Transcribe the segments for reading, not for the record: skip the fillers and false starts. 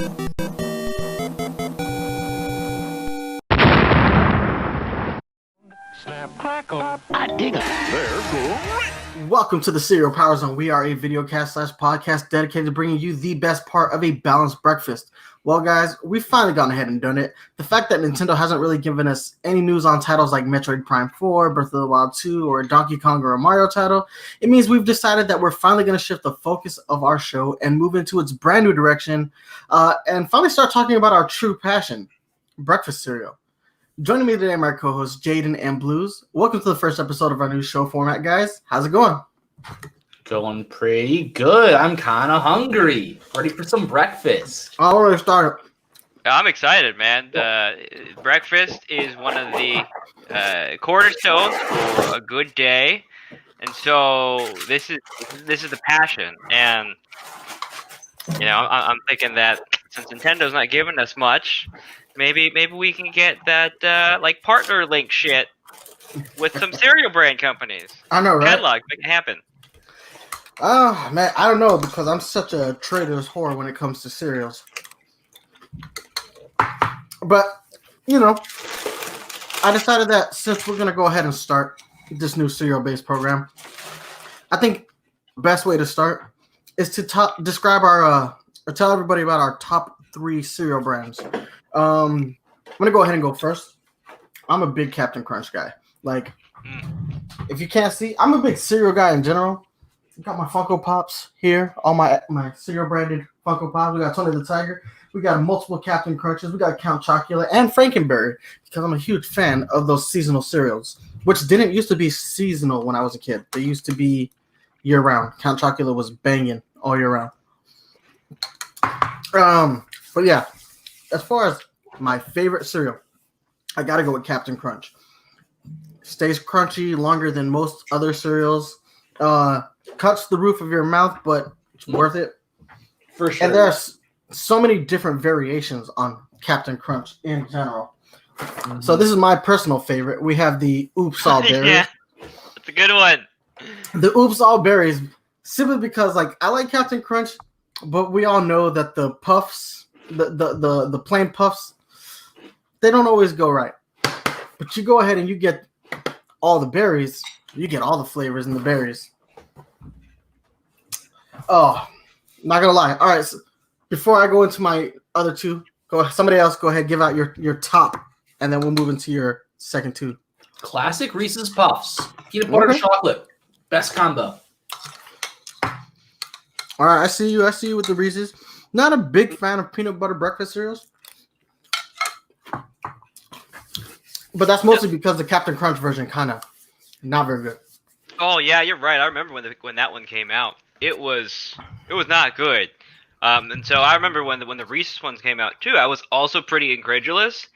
Snap, crackle. I dig them. They're great. Welcome to the Cereal PowerZone. We are a videocast/podcast dedicated to bringing you the best part of a balanced breakfast. Well, guys, we've finally gone ahead and done it. The fact that Nintendo hasn't really given us any news on titles like Metroid Prime 4, Breath of the Wild 2, or Donkey Kong or a Mario title, it means we've decided that we're finally going to shift the focus of our show and move into its brand new direction and finally start talking about our true passion, breakfast cereal. Joining me today are my co-hosts, Jaden and Blues. Welcome to the first episode of our new show format, guys. How's it going? Going pretty good. I'm kind of hungry. Ready for some breakfast. I already started. I'm excited, man. Breakfast is one of the cornerstones for a good day, and so this is the passion. And you know, I'm thinking that since Nintendo's not giving us much, maybe we can get that like partner link shit with some cereal brand companies. I know, right? Catalog, make it happen. Oh, man, I don't know, because I'm such a trader's whore when it comes to cereals. But, you know, I decided that since we're going to go ahead and start this new cereal-based program, I think the best way to start is to describe our, or tell everybody about our top 3 cereal brands. I'm going to go ahead and go first. I'm a big Captain Crunch guy. Like, if you can't see, I'm a big cereal guy in general. Got my Funko Pops here, all my cereal branded Funko Pops. We got Tony the Tiger. We got multiple Captain Crunches. We got Count Chocula and Frankenberry because I'm a huge fan of those seasonal cereals, which didn't used to be seasonal when I was a kid. They used to be year round. Count Chocula was banging all year round. But yeah, as far as my favorite cereal, I gotta go with Captain Crunch. Stays crunchy longer than most other cereals. Cuts the roof of your mouth, but it's worth it. For sure. And there's so many different variations on Captain Crunch in general. Mm-hmm. So this is my personal favorite. We have the Oops All Berries. Yeah, that's a good one. The Oops All Berries, simply because like I like Captain Crunch, but we all know that the puffs, the plain puffs, they don't always go right. But you go ahead and you get all the berries, you get all the flavors in the berries. Oh, not gonna lie. All right, so before I go into my other two, somebody else go ahead, give out your top, and then we'll move into your second two. Classic Reese's Puffs. Peanut butter chocolate. Best combo. All right, I see you with the Reese's. Not a big fan of peanut butter breakfast cereals. But that's mostly because the Captain Crunch version kind of not very good. Oh yeah, you're right. I remember when that one came out. It was not good. And so I remember when the Reese's ones came out too. I was also pretty incredulous,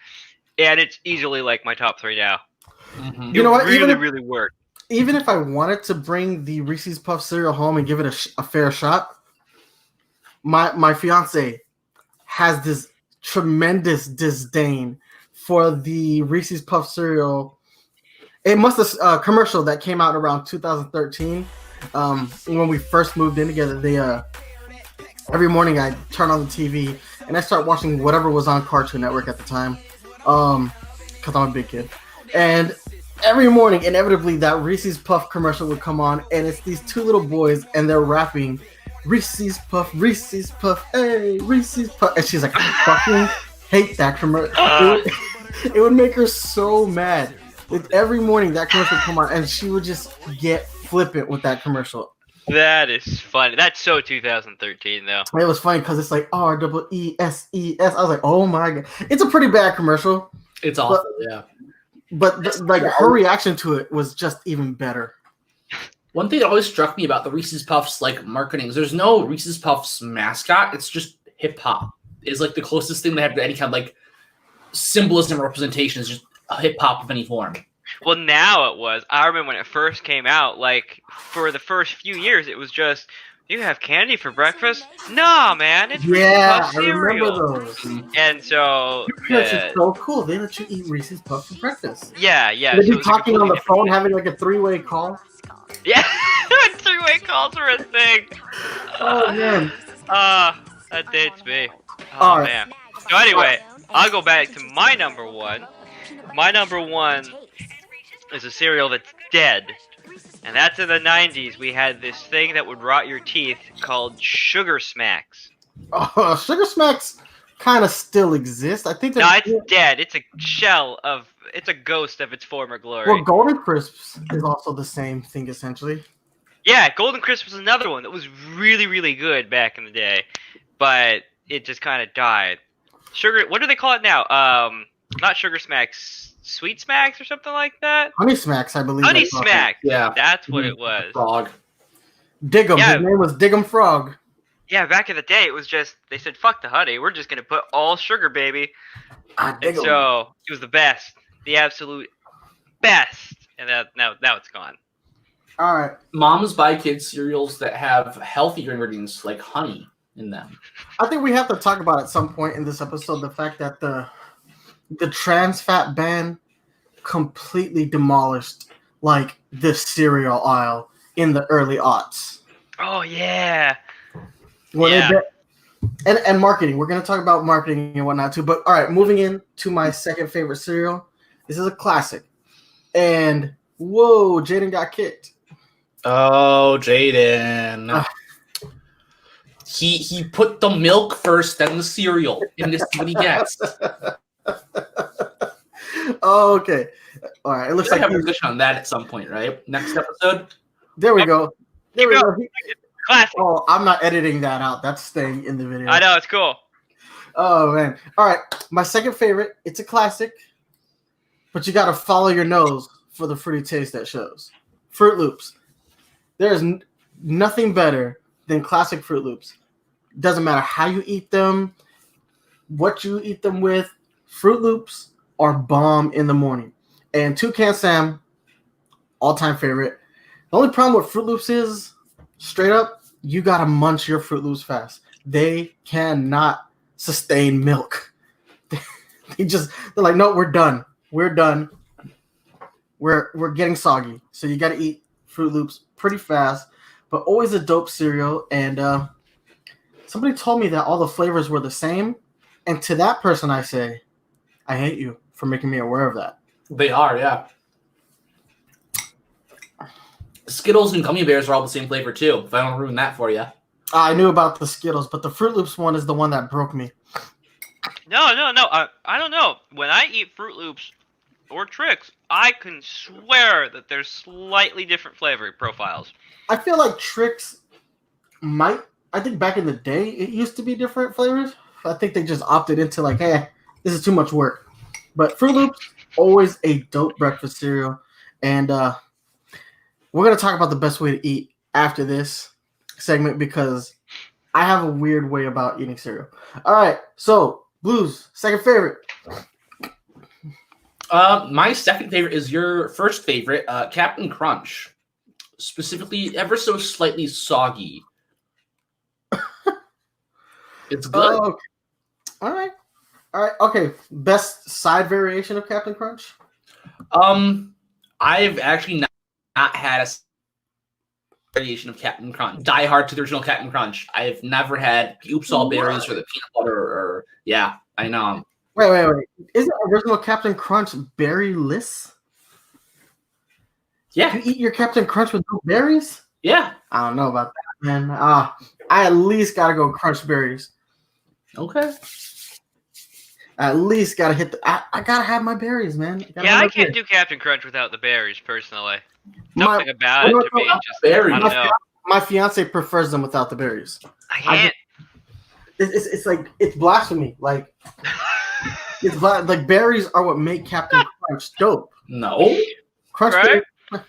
and it's easily like my top 3 now. Mm-hmm. You know what? Really worked. Even if I wanted to bring the Reese's Puff cereal home and give it a fair shot, my fiance has this tremendous disdain for the Reese's Puff cereal. It must have commercial that came out around 2013. When we first moved in together, they every morning I turn on the TV and I start watching whatever was on Cartoon Network at the time, because I'm a big kid. And every morning, inevitably, that Reese's Puff commercial would come on, and it's these 2 little boys, and they're rapping, Reese's Puff, hey, Reese's Puff. And she's like, I fucking hate that commercial. It would make her so mad. Every morning, that commercial would come on, and she would just get flippant with that commercial. That is funny. That's so 2013, though. It was funny because it's like R-E-E-S-E-S. I was like, oh my god. It's a pretty bad commercial. It's awful, yeah. But her reaction to it was just even better. One thing that always struck me about the Reese's Puffs like marketing is there's no Reese's Puffs mascot. It's just hip hop. Is like the closest thing they have to any kind of like symbolism or representation is just a hip hop of any form. Well, now it was. I remember when it first came out, like, for the first few years, it was just, you have candy for breakfast? Nah, man, it's Reese's Puff cereal. I remember those. And so... It's so cool. They let you eat Reese's Puffs for breakfast. Yeah. They'd be talking on the phone, having like a 3-way call. Yeah, 3-way calls were a thing. Oh, man. That dates me. Oh, right. man. So anyway, I'll go back to my number one. My number one is a cereal that's dead. And that's in the 90s. We had this thing that would rot your teeth called Sugar Smacks. Sugar Smacks kind of still exist. I think. No, it's dead. It's a it's a ghost of its former glory. Well, Golden Crisps is also the same thing, essentially. Yeah, Golden Crisp was another one that was really, really good back in the day, but it just kind of died. What do they call it now? Not Sugar Smacks, Sweet Smacks or something like that? Honey Smacks, I believe. Honey Smacks. Yeah. That's what it was. Frog. Diggum. Yeah. His name was Diggum Frog. Yeah, back in the day, it was just, they said, fuck the honey, we're just going to put all sugar, baby. And so, it was the best. The absolute best. And now it's gone. All right. Moms buy kids cereals that have healthier ingredients like honey in them. I think we have to talk about at some point in this episode the fact that the trans fat ban completely demolished like the cereal aisle in the early aughts. Oh, yeah. And marketing. We're going to talk about marketing and whatnot too. But all right, moving in to my second favorite cereal. This is a classic. And whoa, Jaden got kicked. Oh, Jaden. He put the milk first, then the cereal, and this is what he gets. Oh, okay. All right. It looks like have a position on that at some point, right? Next episode. There we go. There we go. Classic. Oh, I'm not editing that out. That's staying in the video. I know, it's cool. Oh, man. All right. My second favorite. It's a classic, but you got to follow your nose for the fruity taste that shows. Fruit Loops. There's nothing better than classic Fruit Loops. Doesn't matter how you eat them, what you eat them with. Fruit Loops are bomb in the morning. And Toucan Sam, all-time favorite. The only problem with Fruit Loops is, straight up, you got to munch your Fruit Loops fast. They cannot sustain milk. They're like, no, we're done. We're done. We're getting soggy. So you got to eat Fruit Loops pretty fast, but always a dope cereal. And somebody told me that all the flavors were the same. And to that person, I say, I hate you for making me aware of that. They are, yeah. Skittles and gummy bears are all the same flavor too. If I don't ruin that for you. I knew about the Skittles, but the Fruit Loops one is the one that broke me. No. I don't know. When I eat Fruit Loops or Trix, I can swear that there's slightly different flavor profiles. I feel like Trix might. I think back in the day, it used to be different flavors. I think they just opted into like, hey, this is too much work. But Fruit Loops, always a dope breakfast cereal. And we're going to talk about the best way to eat after this segment because I have a weird way about eating cereal. All right, so Blues, second favorite. My second favorite is your first favorite, Captain Crunch. Specifically, ever so slightly soggy. It's good. Okay. All right. Okay. Best side variation of Captain Crunch? I've actually not had a variation of Captain Crunch. Die hard to the original Captain Crunch. I've never had the Oops All Berries or the peanut butter or yeah, I know. Wait. Isn't original Captain Crunch berry-less? Yeah. You eat your Captain Crunch with no berries? Yeah. I don't know about that, man. I at least gotta go crunch berries. Okay. At least gotta hit the. I gotta have my berries, man. I can't do Captain Crunch without the berries, personally. Something about it to me just berries. I don't know. My fiance prefers them without the berries. I can't. It's like it's blasphemy. Like like berries are what make Captain Crunch dope. No. Crunch right? berries.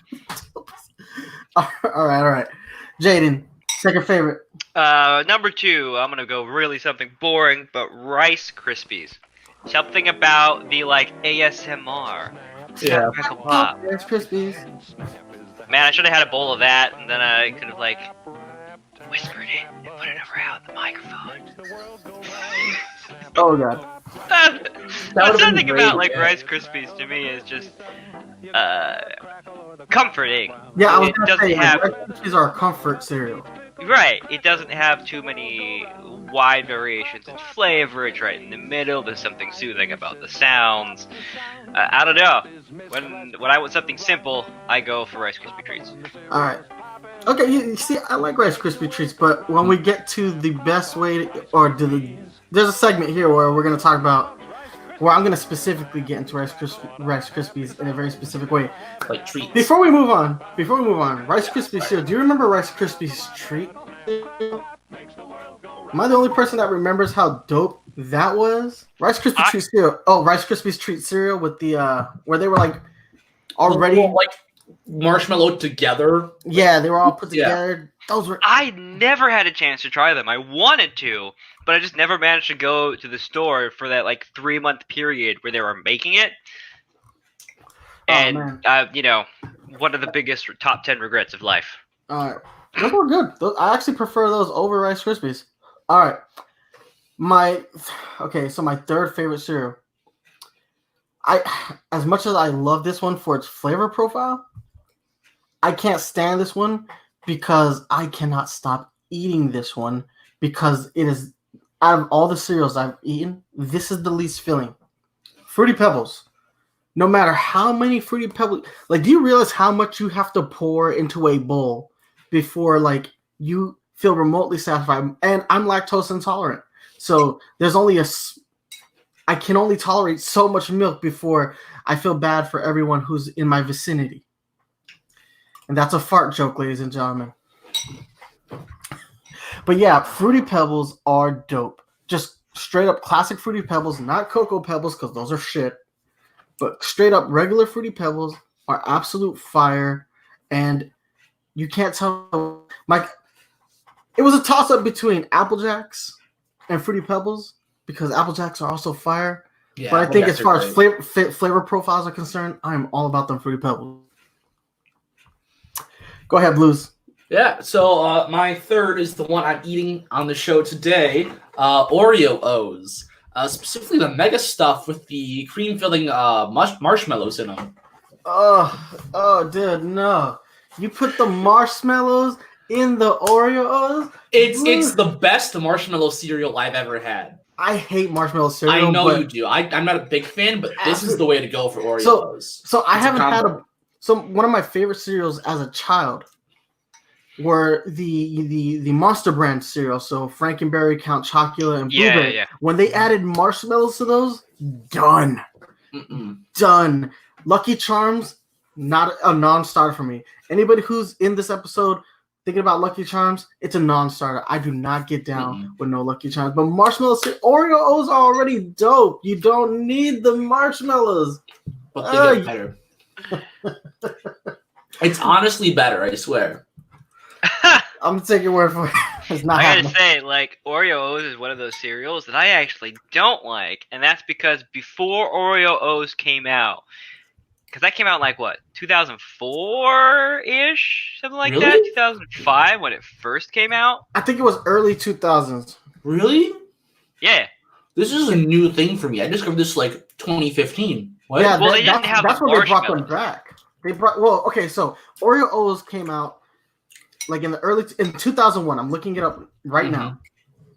All right. Jaden, second favorite. Number 2, I'm gonna go really something boring, but Rice Krispies. Something about the like ASMR. Yeah. Crackle pop. Rice Krispies. Man, I should have had a bowl of that, and then I could have like whispered it and put it over out the microphone. Oh god. But something about like Rice Krispies to me is just comforting. Yeah, I was It gonna doesn't say have. Rice Krispies are a comfort cereal. Right. It doesn't have too many wide variations in flavor. It's right in the middle. There's something soothing about the sounds. I don't know. When I want something simple, I go for Rice Krispie treats. All right. Okay, you see, I like Rice Krispie treats, but when we get to the best way, there's a segment here where we're going to talk about, where I'm going to specifically get into Rice Krispies in a very specific way. Like treats. Before we move on, Rice Krispies cereal. Do you remember Rice Krispies treat? Am I the only person that remembers how dope that was? Rice Krispie treat cereal. Oh, Rice Krispies treat cereal with the where they were like already like marshmallow together. Yeah, they were all put together. Those were. I never had a chance to try them. I wanted to, but I just never managed to go to the store for that like 3-month period where they were making it. And one of the biggest top 10 regrets of life. All right, those were good. I actually prefer those over Rice Krispies. All right, so my third favorite cereal. As much as I love this one for its flavor profile, I can't stand this one because I cannot stop eating this one because it is, out of all the cereals I've eaten, this is the least filling. Fruity Pebbles. No matter how many Fruity Pebbles, like, do you realize how much you have to pour into a bowl before, like, you feel remotely satisfied? And I'm lactose intolerant, so there's only I can only tolerate so much milk before I feel bad for everyone who's in my vicinity. And that's a fart joke, ladies and gentlemen. But yeah, Fruity Pebbles are dope. Just straight up classic Fruity Pebbles, not Cocoa Pebbles, because those are shit. But straight up regular Fruity Pebbles are absolute fire. And you can't tell. It was a toss-up between Apple Jacks and Fruity Pebbles, because Apple Jacks are also fire. Yeah, but I think as far as flavor profiles are concerned, I'm all about them Fruity Pebbles. Go ahead, Blues. Yeah, so my third is the one I'm eating on the show today, Oreo O's. Specifically the mega stuff with the cream filling marshmallows in them. Oh, dude, no. You put the marshmallows in the Oreo O's? It's the best marshmallow cereal I've ever had. I hate marshmallow cereal. I know you do. I'm not a big fan, but this is the way to go for Oreos. So I haven't had one of my favorite cereals as a child were the Monster brand cereal. So Frankenberry, Count Chocula, and Blueberry. Yeah. When they added marshmallows to those, done. Done. Lucky Charms, not a non-starter for me. Anybody who's in this episode thinking about Lucky Charms, it's a non-starter. I do not get down with no Lucky Charms. But marshmallow Oreo O's are already dope. You don't need the marshmallows. But they get better. It's honestly better, I swear. I'm gonna take your word for it. It's not I gotta say, like, Oreo O's is one of those cereals that I actually don't like, and that's because before Oreo O's came out, because that came out like what, 2004-ish, something like that, 2005 when it first came out. I think it was early 2000s. Really? Yeah. This is a new thing for me. I discovered this like 2015. What? Yeah, well, they didn't have that's when they brought them back. So Oreo O's came out like in 2001. I'm looking it up right now.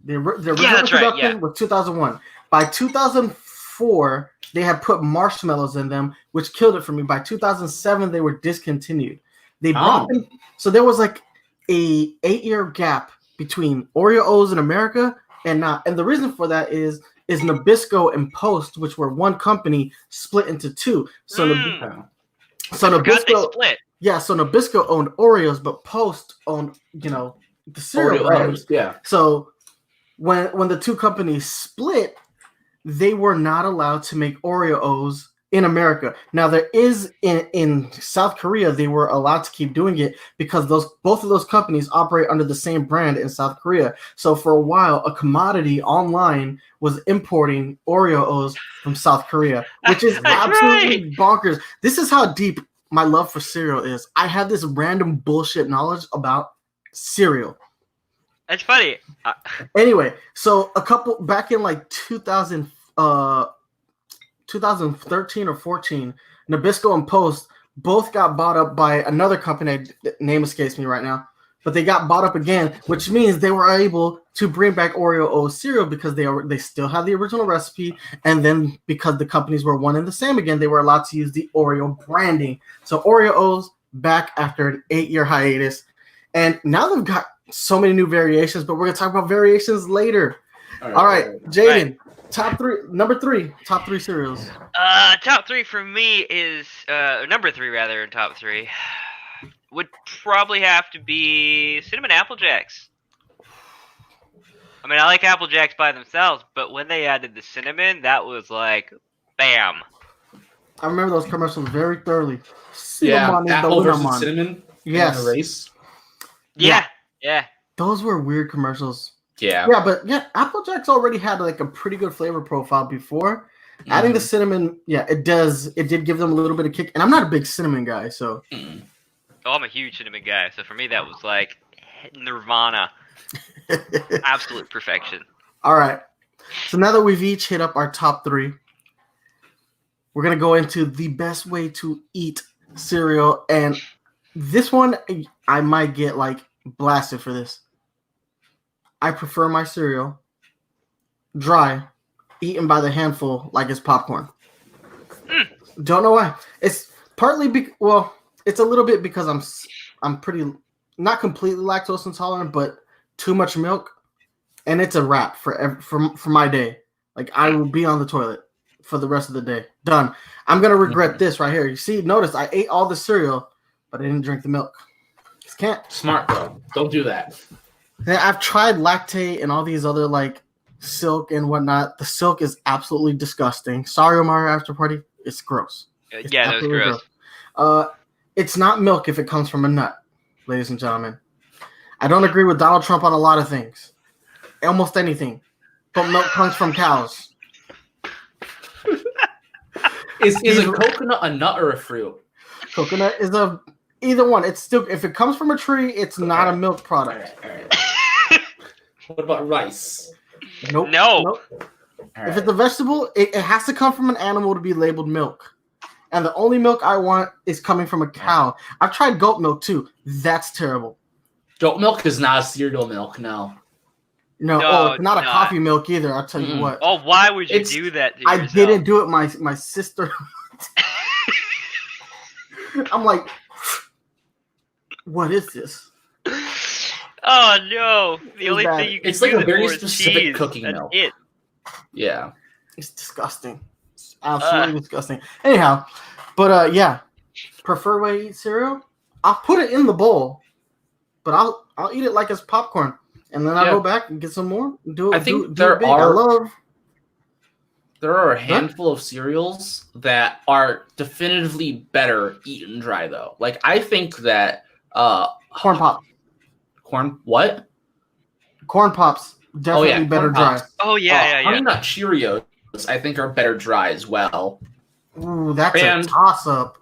The original production was 2001. By 2004, they had put marshmallows in them, which killed it for me. By 2007, they were discontinued. They brought them, so there was like a 8-year gap between Oreo O's in America and not. And the reason for that is Nabisco and Post, which were one company, split into two. So Nabisco split. Yeah, so Nabisco owned Oreos, but Post owned, the cereal. Right? Yeah. So when the two companies split, they were not allowed to make Oreo O's in America. Now there is in South Korea, they were allowed to keep doing it because both of those companies operate under the same brand in South Korea. So for a while, a commodity online was importing Oreo O's from South Korea, which is absolutely bonkers. This is how deep my love for cereal is. I have this random bullshit knowledge about cereal. That's funny. Anyway, so back in like 2013 or 14, Nabisco and Post both got bought up by another company. Name escapes me right now. but they got bought up again, which means they were able to bring back Oreo O's cereal because they still have the original recipe, and then because the companies were one and the same again, they were allowed to use the Oreo branding. So Oreo O's back after an 8-year hiatus, and now they've got so many new variations, but we're gonna talk about variations later. All right, Jaden, top three cereals. Top three for me is number three rather in top three would probably have to be Cinnamon Apple Jacks. I mean, I like Apple Jacks by themselves, but when they added the cinnamon, that was like, bam. I remember those commercials very thoroughly. Yeah, Apple versus cinnamon. Yes. In the race. Yeah. Those were weird commercials. Yeah. Yeah, but Apple Jacks already had like a pretty good flavor profile before. Adding the cinnamon, it did give them a little bit of kick. And I'm not a big cinnamon guy, so. Oh, I'm a huge cinnamon guy, so for me that was like nirvana. Absolute perfection. All right. So now that we've each hit up our top three, we're going to go into the best way to eat cereal. And this one, I might get like blasted for this. I prefer my cereal dry, eaten by the handful like it's popcorn. Don't know why. It's partly it's a little bit because I'm pretty not completely lactose intolerant, but too much milk, and it's a wrap for my day. Like I will be on the toilet for the rest of the day. Done. I'm gonna regret this right here. You see, notice I ate all the cereal, but I didn't drink the milk. Just can't. Smart bro. Don't do that. I've tried Lactate and all these other like Silk and whatnot. The Silk is absolutely disgusting. Sorry, Mario After Party. It's gross. Yeah, that was gross. It's not milk if it comes from a nut, ladies and gentlemen. I don't agree with Donald Trump on a lot of things. Almost anything. But milk comes from cows. Is a coconut a nut or a fruit? Coconut is either one. It's still, if it comes from a tree, it's not a milk product. All right. What about rice? Nope. No. If it's a vegetable, it has to come from an animal to be labeled milk. And the only milk I want is coming from a cow. I've tried goat milk too. That's terrible. Goat milk is not a cereal milk, no. No, it's not a coffee milk either. I'll tell you what. Oh, why would you do that to yourself? I didn't do it. My sister. I'm like, what is this? Oh no! The only bad. thing you can It's like do a very for is specific cheese. cooking That's milk. it. Yeah. It's disgusting. It's absolutely disgusting. Anyhow, but prefer way to eat cereal. I'll put it in the bowl, but I'll eat it like it's popcorn, and then I'll go back and get some more. I think there are a handful of cereals that are definitively better eaten dry, though. Like I think that corn pop. Corn what? Corn pops definitely better dry. Oh yeah. Honey Nut Cheerios, I think, are better dry as well. Ooh, that's a toss up.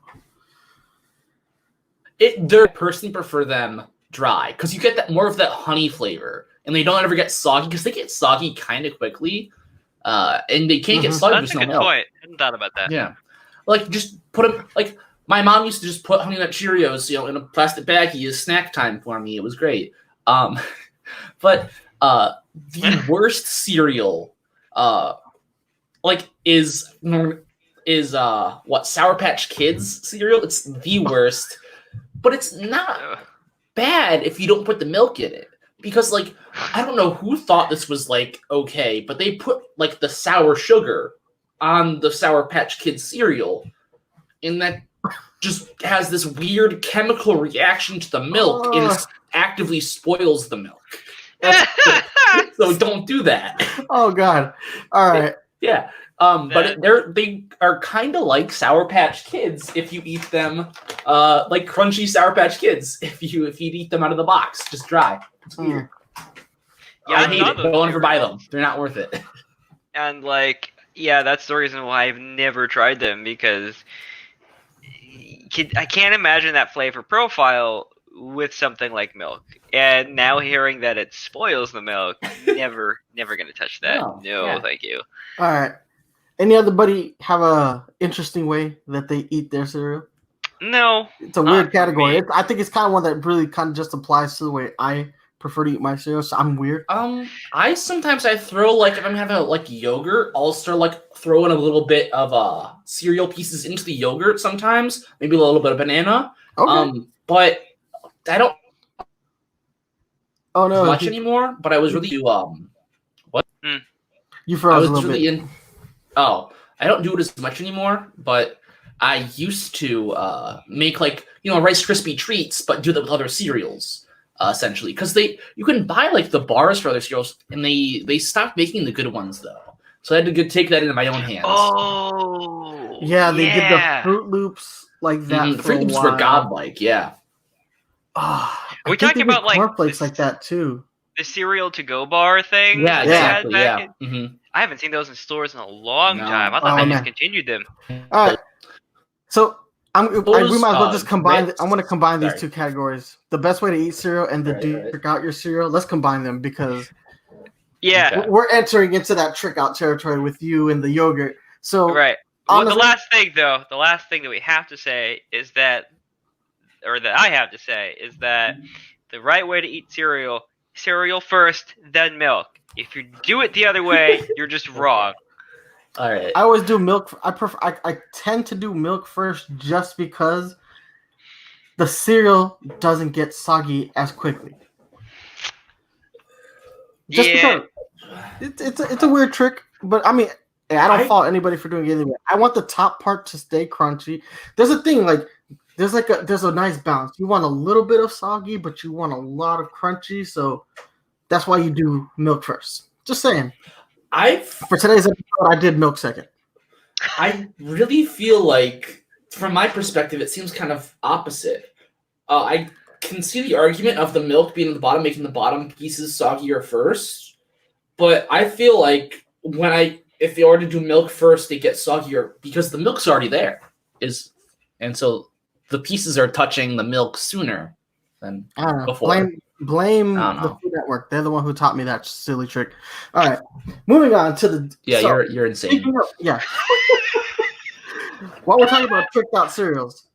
I personally prefer them dry because you get that more of that honey flavor, and they don't ever get soggy because they get soggy kind of quickly, and they can't get soggy. That's a good point. I hadn't thought about that. Yeah, like just put them like. My mom used to just put Honey Nut Cheerios, in a plastic baggie as snack time for me. It was great. But the worst cereal, is Sour Patch Kids cereal. It's the worst, but it's not bad if you don't put the milk in it. Because I don't know who thought this was okay, but they put the sour sugar on the Sour Patch Kids cereal, and that just has this weird chemical reaction to the milk and actively spoils the milk. So don't do that. Oh God! All right. Yeah. But they are kind of like Sour Patch Kids if you eat them, like crunchy Sour Patch Kids. If you eat them out of the box, just dry. It's weird. Yeah, I hate it. Don't ever buy them. They're not worth it. And that's the reason why I've never tried them, because I can't imagine that flavor profile with something like milk. And now hearing that it spoils the milk, never gonna touch that. No, thank you. All right. Any other buddy have a interesting way that they eat their cereal? No. It's a not weird for category. me. I think it's kind of one that really kind of just applies to the way I prefer to eat my cereal. So I'm weird. I sometimes throw like if I'm having like yogurt, I'll start like throw in a little bit of cereal pieces into the yogurt sometimes, maybe a little bit of banana. Okay. But I don't Oh no, much anymore. But I was really you I froze was a little really bit. in. Oh, I don't do it as much anymore, but I used to make like Rice Krispie treats, but do that with other cereals, essentially, because you can buy like the bars for other cereals, and they stopped making the good ones though. So I had to take that into my own hands. Oh. Yeah, they did the Fruit Loops like that The for a Fruit Loops while. were godlike, yeah. I We think talking they did about, like, cornflakes this- like that too. The cereal to go bar thing. Yeah, that they had exactly. back Yeah. in- I haven't seen those in stores in a long No. time. I thought Oh, they man. discontinued them. All right. So we might as well just combine. Ritz- I'm going to combine these sorry. two categories: the best way to eat cereal and the Right. trick out your cereal. Let's combine them because Yeah. Okay. we're entering into that trick out territory with you and the yogurt. So Right. Well, the honestly- last thing that we have to say is that, or that I have to say, is that the right way to eat cereal first, then milk. If you do it the other way, you're just wrong. All right. I always do milk. I tend to do milk first just because the cereal doesn't get soggy as quickly. Just Yeah. because it's a weird trick, but I mean, I don't I- fault anybody for doing it anyway. I want the top part to stay crunchy. There's a thing like there's a nice balance. You want a little bit of soggy, but you want a lot of crunchy. So that's why you do milk first. Just saying. For today's episode, I did milk second. I really feel like, from my perspective, it seems kind of opposite. I can see the argument of the milk being at the bottom, making the bottom pieces soggier first. But I feel like if you were to do milk first, they get soggier because the milk's already there. And so the pieces are touching the milk sooner than I don't know. before. Blame I don't the know. Food Network. They're the one who taught me that silly trick. All right, moving on to the You're insane. Yeah. While we're talking about tricked out cereals,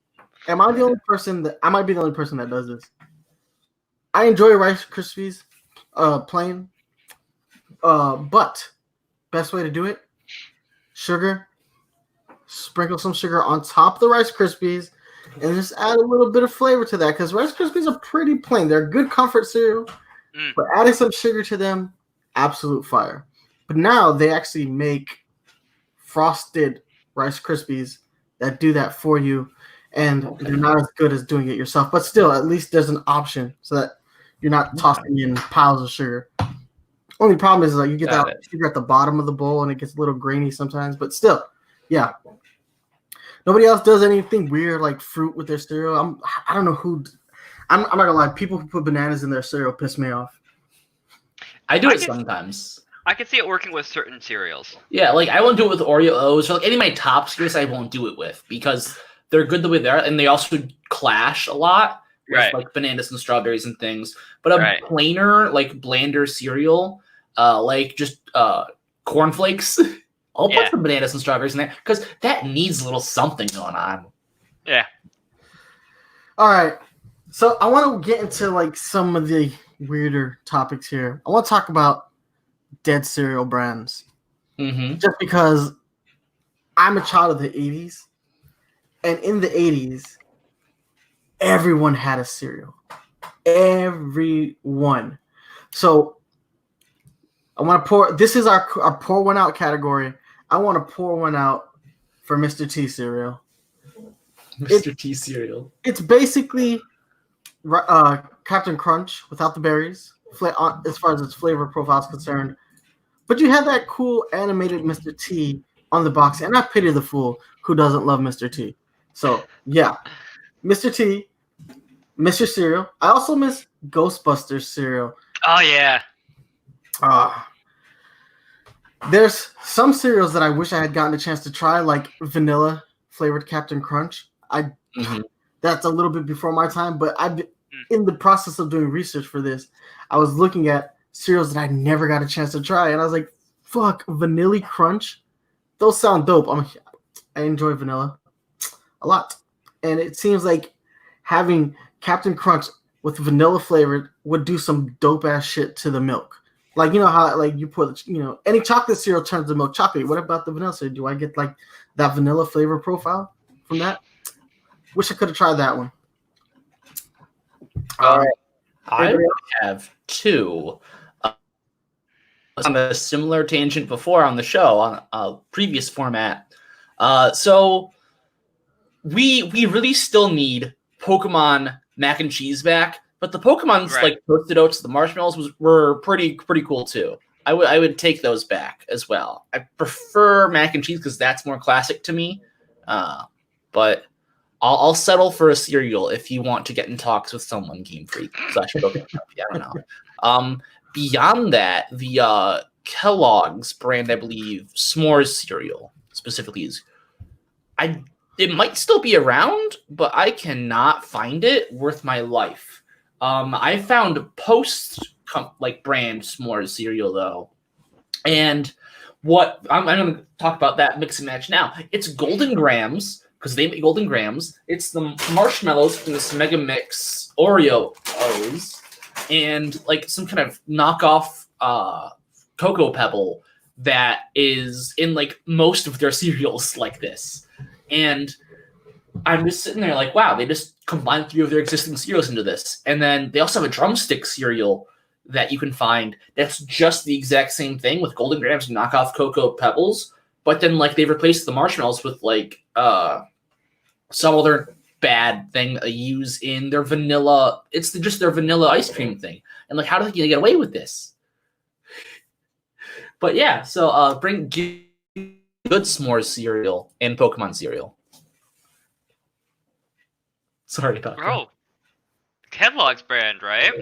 I might be the only person that does this. I enjoy Rice Krispies, plain. But best way to do it: sugar. Sprinkle some sugar on top of the Rice Krispies, and just add a little bit of flavor to that. Because Rice Krispies are pretty plain; they're good comfort cereal. But adding some sugar to them, absolute fire. But now they actually make frosted Rice Krispies that do that for you, and they're not as good as doing it yourself. But still, at least there's an option so that you're not tossing in piles of sugar. Only problem is like you get Got that sugar at the bottom of the bowl, and it gets a little grainy sometimes. But still, yeah. Nobody else does anything weird like fruit with their cereal. I don't know who. I'm not gonna lie. People who put bananas in their cereal piss me off. I do I it can- sometimes. I can see it working with certain cereals. Yeah, like I won't do it with Oreos or like any of my top cereals. I won't do it with because they're good the way they are, and they also clash a lot with Right. like bananas and strawberries and things. But a Right. plainer, like blander cereal, like just cornflakes. I'll Yeah. put some bananas and strawberries in there because that needs a little something going on. Yeah. All right. So I want to get into like some of the weirder topics here. I want to talk about dead cereal brands. Mm-hmm. Just because I'm a child of the 80s, and in the 80s, everyone had a cereal. Everyone. So I want to pour. This is our pour one out category. I want to pour one out for Mr. T cereal. Mr. T cereal. It's basically Captain Crunch without the berries, as far as its flavor profile is concerned. But you have that cool animated Mr. T on the box, and I pity the fool who doesn't love Mr. T. So, yeah. Mr. T, miss your cereal. I also miss Ghostbusters cereal. Oh yeah. There's some cereals that I wish I had gotten a chance to try, like vanilla flavored Captain Crunch. That's a little bit before my time, but in the process of doing research for this, I was looking at cereals that I never got a chance to try, and I was like, fuck, Vanilla Crunch? Those sound dope. I enjoy vanilla a lot. and it seems like having Captain Crunch with vanilla flavor would do some dope ass shit to the milk. Like, you know how like you put, any chocolate cereal turns the milk chocolate. What about the vanilla cereal? Do I get like that vanilla flavor profile from that? Wish I could have tried that one. All right. I have two on a similar tangent before on the show on a previous format. So we really still need Pokemon mac and cheese back, but the Pokemon's like Toasted Oats, the marshmallows were pretty cool too. I would take those back as well. I prefer mac and cheese because that's more classic to me. But I'll settle for a cereal if you want to get in talks with someone, Game Freak. So I should go get I don't know. Beyond that, the Kellogg's brand, I believe, s'mores cereal specifically is. It might still be around, but I cannot find it worth my life. I found Post brand s'mores cereal though, and what I'm going to talk about that mix and match now. It's Golden Grams because they make Golden Grams. It's the marshmallows from this Mega Mix Oreos and like some kind of knockoff Cocoa Pebble that is in like most of their cereals like this. And I'm just sitting there like, wow, they just combined 3 of their existing cereals into this. And then they also have a drumstick cereal that you can find that's just the exact same thing with Golden Grams and knockoff Cocoa Pebbles. But then like they replaced the marshmallows with like some other bad thing they use in their vanilla. It's just their vanilla ice cream thing. And like, how do they get away with this? But yeah, so bring good s'mores cereal and Pokemon cereal. Sorry about that. Kellogg's brand, right?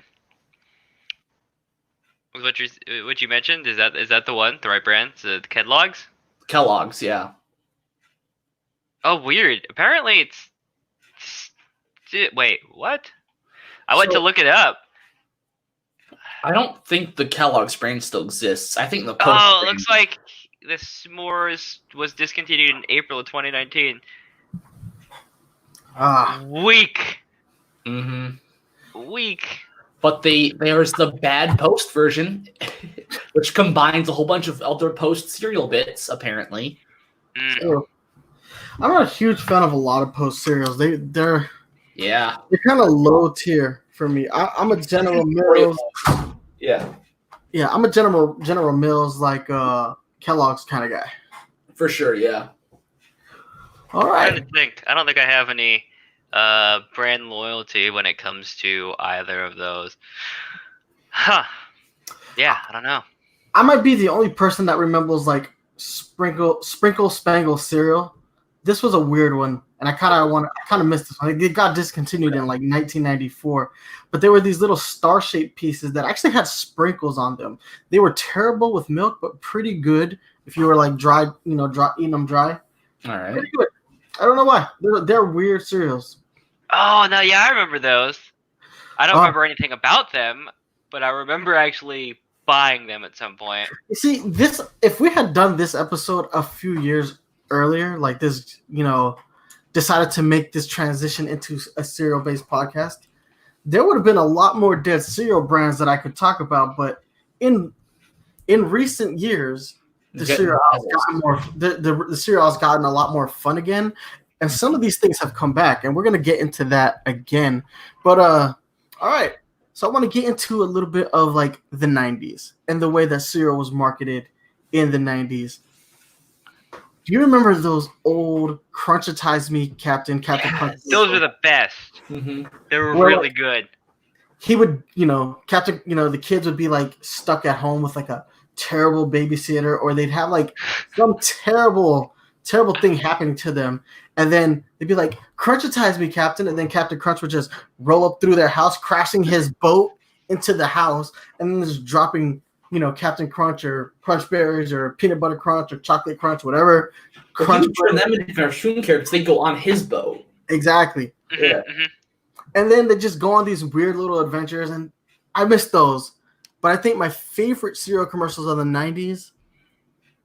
What you mentioned, is that the one, the right brand? The Kellogg's? Kellogg's, yeah. Oh, weird. Apparently it's wait, what? I went to look it up. I don't think the Kellogg's brand still exists. I think the it looks like the s'mores was discontinued in April of 2019. Weak. Mm-hmm. Weak. But there's the bad Post version, which combines a whole bunch of other Post cereal bits, apparently. So, I'm not a huge fan of a lot of Post cereals. They're kind of low tier for me. I'm a General Mills. Yeah, I'm a General Mills like Kellogg's kind of guy. For sure, yeah. All right. I don't think I have any brand loyalty when it comes to either of those. Huh. Yeah, I don't know. I might be the only person that remembers like Sprinkle Spangle cereal. This was a weird one, and I kind of missed this one. It got discontinued in like 1994, but there were these little star-shaped pieces that actually had sprinkles on them. They were terrible with milk, but pretty good if you were like eating them dry. All right. Pretty good. I don't know why. They're weird cereals. Oh no, yeah, I remember those. I don't remember anything about them, but I remember actually buying them at some point. You see, if we had done this episode a few years earlier, like this, decided to make this transition into a cereal-based podcast, there would have been a lot more dead cereal brands that I could talk about. But in recent years, the cereal has gotten a lot more fun again, and some of these things have come back, and we're gonna get into that again. But all right, so I want to get into a little bit of like the 90s and the way that cereal was marketed in the 90s. Do you remember those old Crunchitize Me Captain Crunch? Those were the best. Mm-hmm. They were really good. He would, Captain, the kids would be like stuck at home with like a terrible babysitter, or they'd have like some terrible thing happening to them, and then they'd be like, "Crunchitize me, Captain," and then Captain Crunch would just roll up through their house, crashing his boat into the house, and then just dropping, Captain Crunch or Crunch Berries or Peanut Butter Crunch or Chocolate Crunch, whatever. Crunch turn them into cartoon characters. They go on his boat. Exactly. Yeah. And then they just go on these weird little adventures, and I miss those. But I think my favorite cereal commercials of the 90s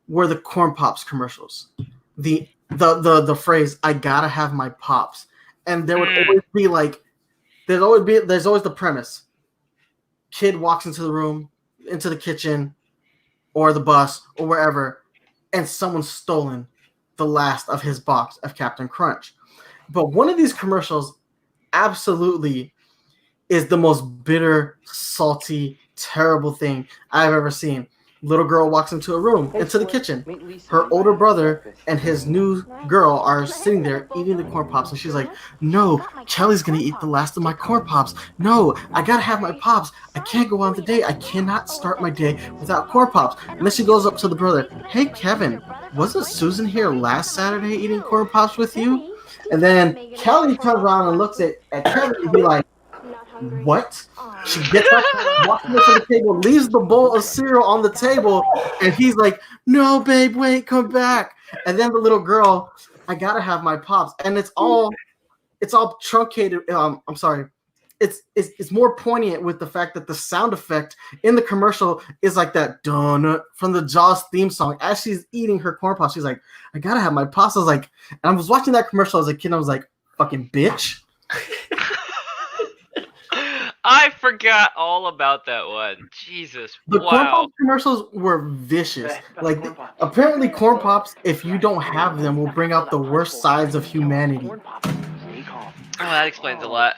were the Corn Pops commercials. The phrase, "I gotta have my Pops." and there would always be like, there's always the premise. Kid walks into the room, into the kitchen, or the bus, or wherever, and someone's stolen the last of his box of Captain Crunch. But one of these commercials absolutely is the most bitter, salty, terrible thing I've ever seen. Little girl walks into a room, into the kitchen. Her older brother and his new girl are sitting there eating the corn pops, and she's like, "No, Kelly's gonna eat the last of my corn pops. No, I gotta have my pops. I can't go on the day. I cannot start my day without corn pops." And then she goes up to the brother, "Hey, Kevin, wasn't Susan here last Saturday eating corn pops with you?" And then Kelly comes around and looks at Kevin and be like, "What?" She gets up, walks over to the table, leaves the bowl of cereal on the table, and he's like, "No, babe, wait, come back." And then the little girl, "I gotta have my pops," and it's all truncated. I'm sorry, it's more poignant with the fact that the sound effect in the commercial is like that donut from the Jaws theme song. As she's eating her corn pops, she's like, "I gotta have my pops." I was like, and I was watching that commercial as a kid, and I was like, "Fucking bitch." I forgot all about that one. Jesus. The corn Wow. pop commercials were vicious. Like, apparently corn pops, if you don't have them, will bring out the worst sides of humanity. Oh, that explains a lot.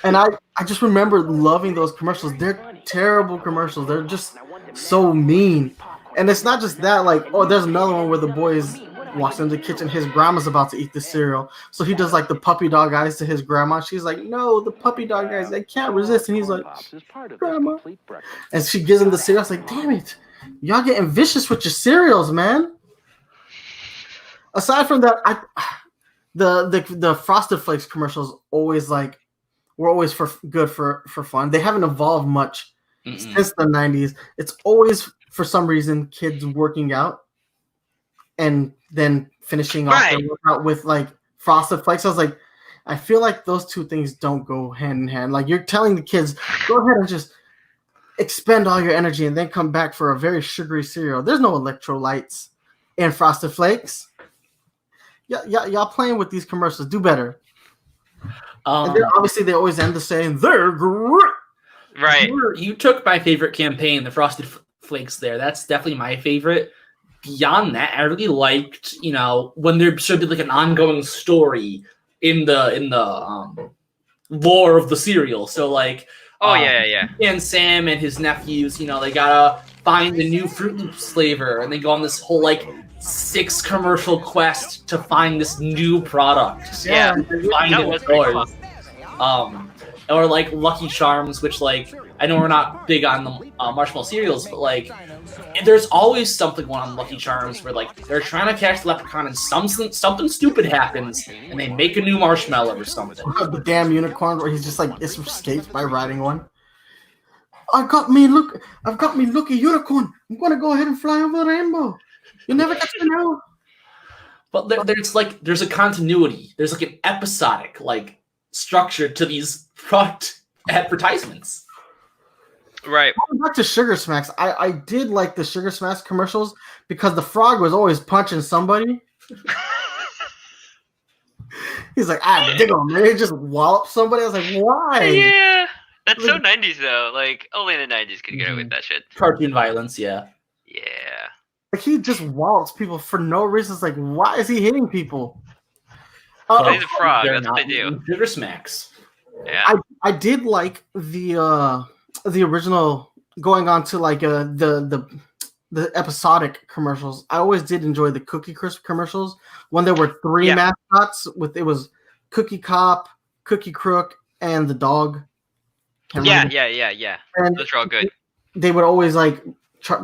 And I just remember loving those commercials. They're terrible commercials. They're just so mean. And it's not just that, like, oh, there's another one where the boys walks into the kitchen, his grandma's about to eat the cereal. So he does like the puppy dog eyes to his grandma. She's like, "No, the puppy dog eyes, I can't resist." And he's like, "Grandma." And she gives him the cereal. I was like, "Damn it. Y'all getting vicious with your cereals, man." Aside from that, the Frosted Flakes commercials were always good for fun. They haven't evolved much since the 90s. It's always, for some reason, kids working out and then finishing off their workout with like Frosted Flakes. I was like, I feel like those two things don't go hand in hand. Like, you're telling the kids, go ahead and just expend all your energy and then come back for a very sugary cereal. There's no electrolytes in Frosted Flakes. Y'all playing with these commercials. Do better. And then obviously they always end the saying, "They're great." Right. You took my favorite campaign, the Frosted Flakes there. That's definitely my favorite. Beyond that, I really liked, when there should be like an ongoing story in the lore of the cereal. So like, and Sam and his nephews, they gotta find the new Fruit Loops flavor, and they go on this whole like 6 commercial quest to find this new product. Yeah, find it in stores. Or like Lucky Charms, which like I know we're not big on the marshmallow cereals, but like there's always something going on in Lucky Charms where like they're trying to catch the leprechaun and something stupid happens and they make a new marshmallow or something. The damn unicorn where he's just like escapes by riding one. I've got me lucky unicorn. I'm gonna go ahead and fly over the rainbow. You never get to know. But there's a continuity. There's like an episodic like structure to these product advertisements. Right. Going back to Sugar Smacks, I did like the Sugar Smacks commercials because the frog was always punching somebody. He's like, "I dig him," man. He just wallop somebody. I was like, why? Yeah. That's so 90s though. Like, only in the 90s could get away with that shit. Cartoon violence, yeah. Yeah. Like, he just wallops people for no reason. It's like, why is he hitting people? He's a frog. That's what they do. Sugar Smacks. Yeah. I did like the original, going on to like the episodic commercials. I always did enjoy the Cookie Crisp commercials when there were 3 mascots. It was Cookie Cop, Cookie Crook, and the dog. Yeah. And those are all good. They would always like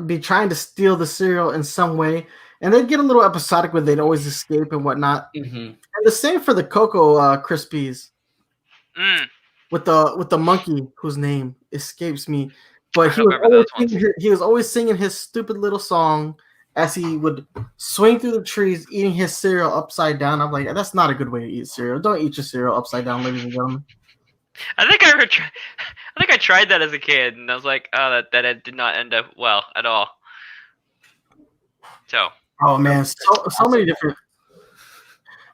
be trying to steal the cereal in some way, and they'd get a little episodic where they'd always escape and whatnot. Mm-hmm. And the same for the Cocoa Krispies with the monkey whose name escapes me, but he was always singing his stupid little song as he would swing through the trees, eating his cereal upside down. I'm like, that's not a good way to eat cereal. Don't eat your cereal upside down, ladies and gentlemen. I think I tried that as a kid, and I was like, oh, that did not end up well at all. So. Oh man, so many different,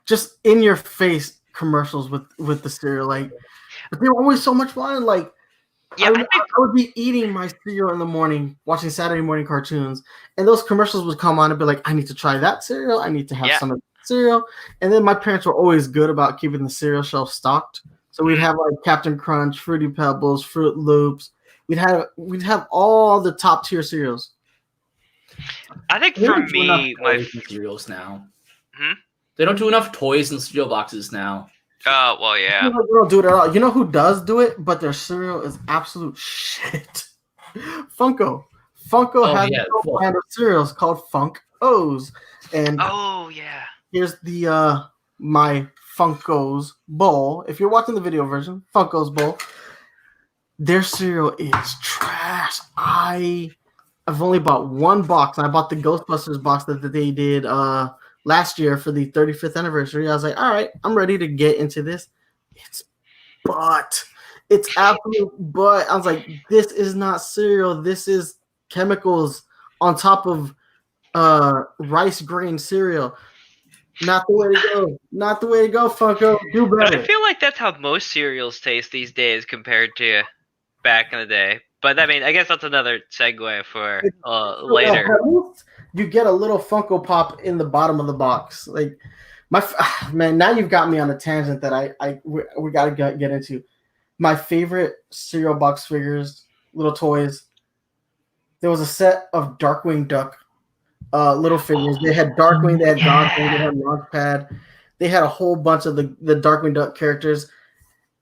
just in your face commercials with the cereal, but they were always so much fun. Yeah, I would be eating my cereal in the morning, watching Saturday morning cartoons, and those commercials would come on and be like, I need to try that cereal. I need to have some of that cereal. And then my parents were always good about keeping the cereal shelf stocked. So we'd have Captain Crunch, Fruity Pebbles, Fruit Loops. We'd have all the top tier cereals. I think for me, my cereals now. They don't do enough toys in cereal boxes now. Oh, well, yeah. They don't do it at all. You know who does do it, but their cereal is absolute shit? Funko. Funko has a brand of cereals called Funk O's. And here's the my Funko's bowl. If you're watching the video version, Funko's bowl. Their cereal is trash. I've only bought one box. I bought the Ghostbusters box that they did last year for the 35th anniversary. I was like, all right, I'm ready to get into this. It's butt. It's absolute butt. I was like, this is not cereal. This is chemicals on top of rice grain cereal. Not the way to go. Not the way to go, Funko. Do better. I feel like that's how most cereals taste these days compared to back in the day. But I mean, I guess that's another segue for later. You get a little Funko Pop in the bottom of the box. Man, now you've got me on a tangent that we got to get into. My favorite cereal box figures, little toys. There was a set of Darkwing Duck little figures. They had Darkwing, they had Gosling, they had Launchpad. They had a whole bunch of the Darkwing Duck characters.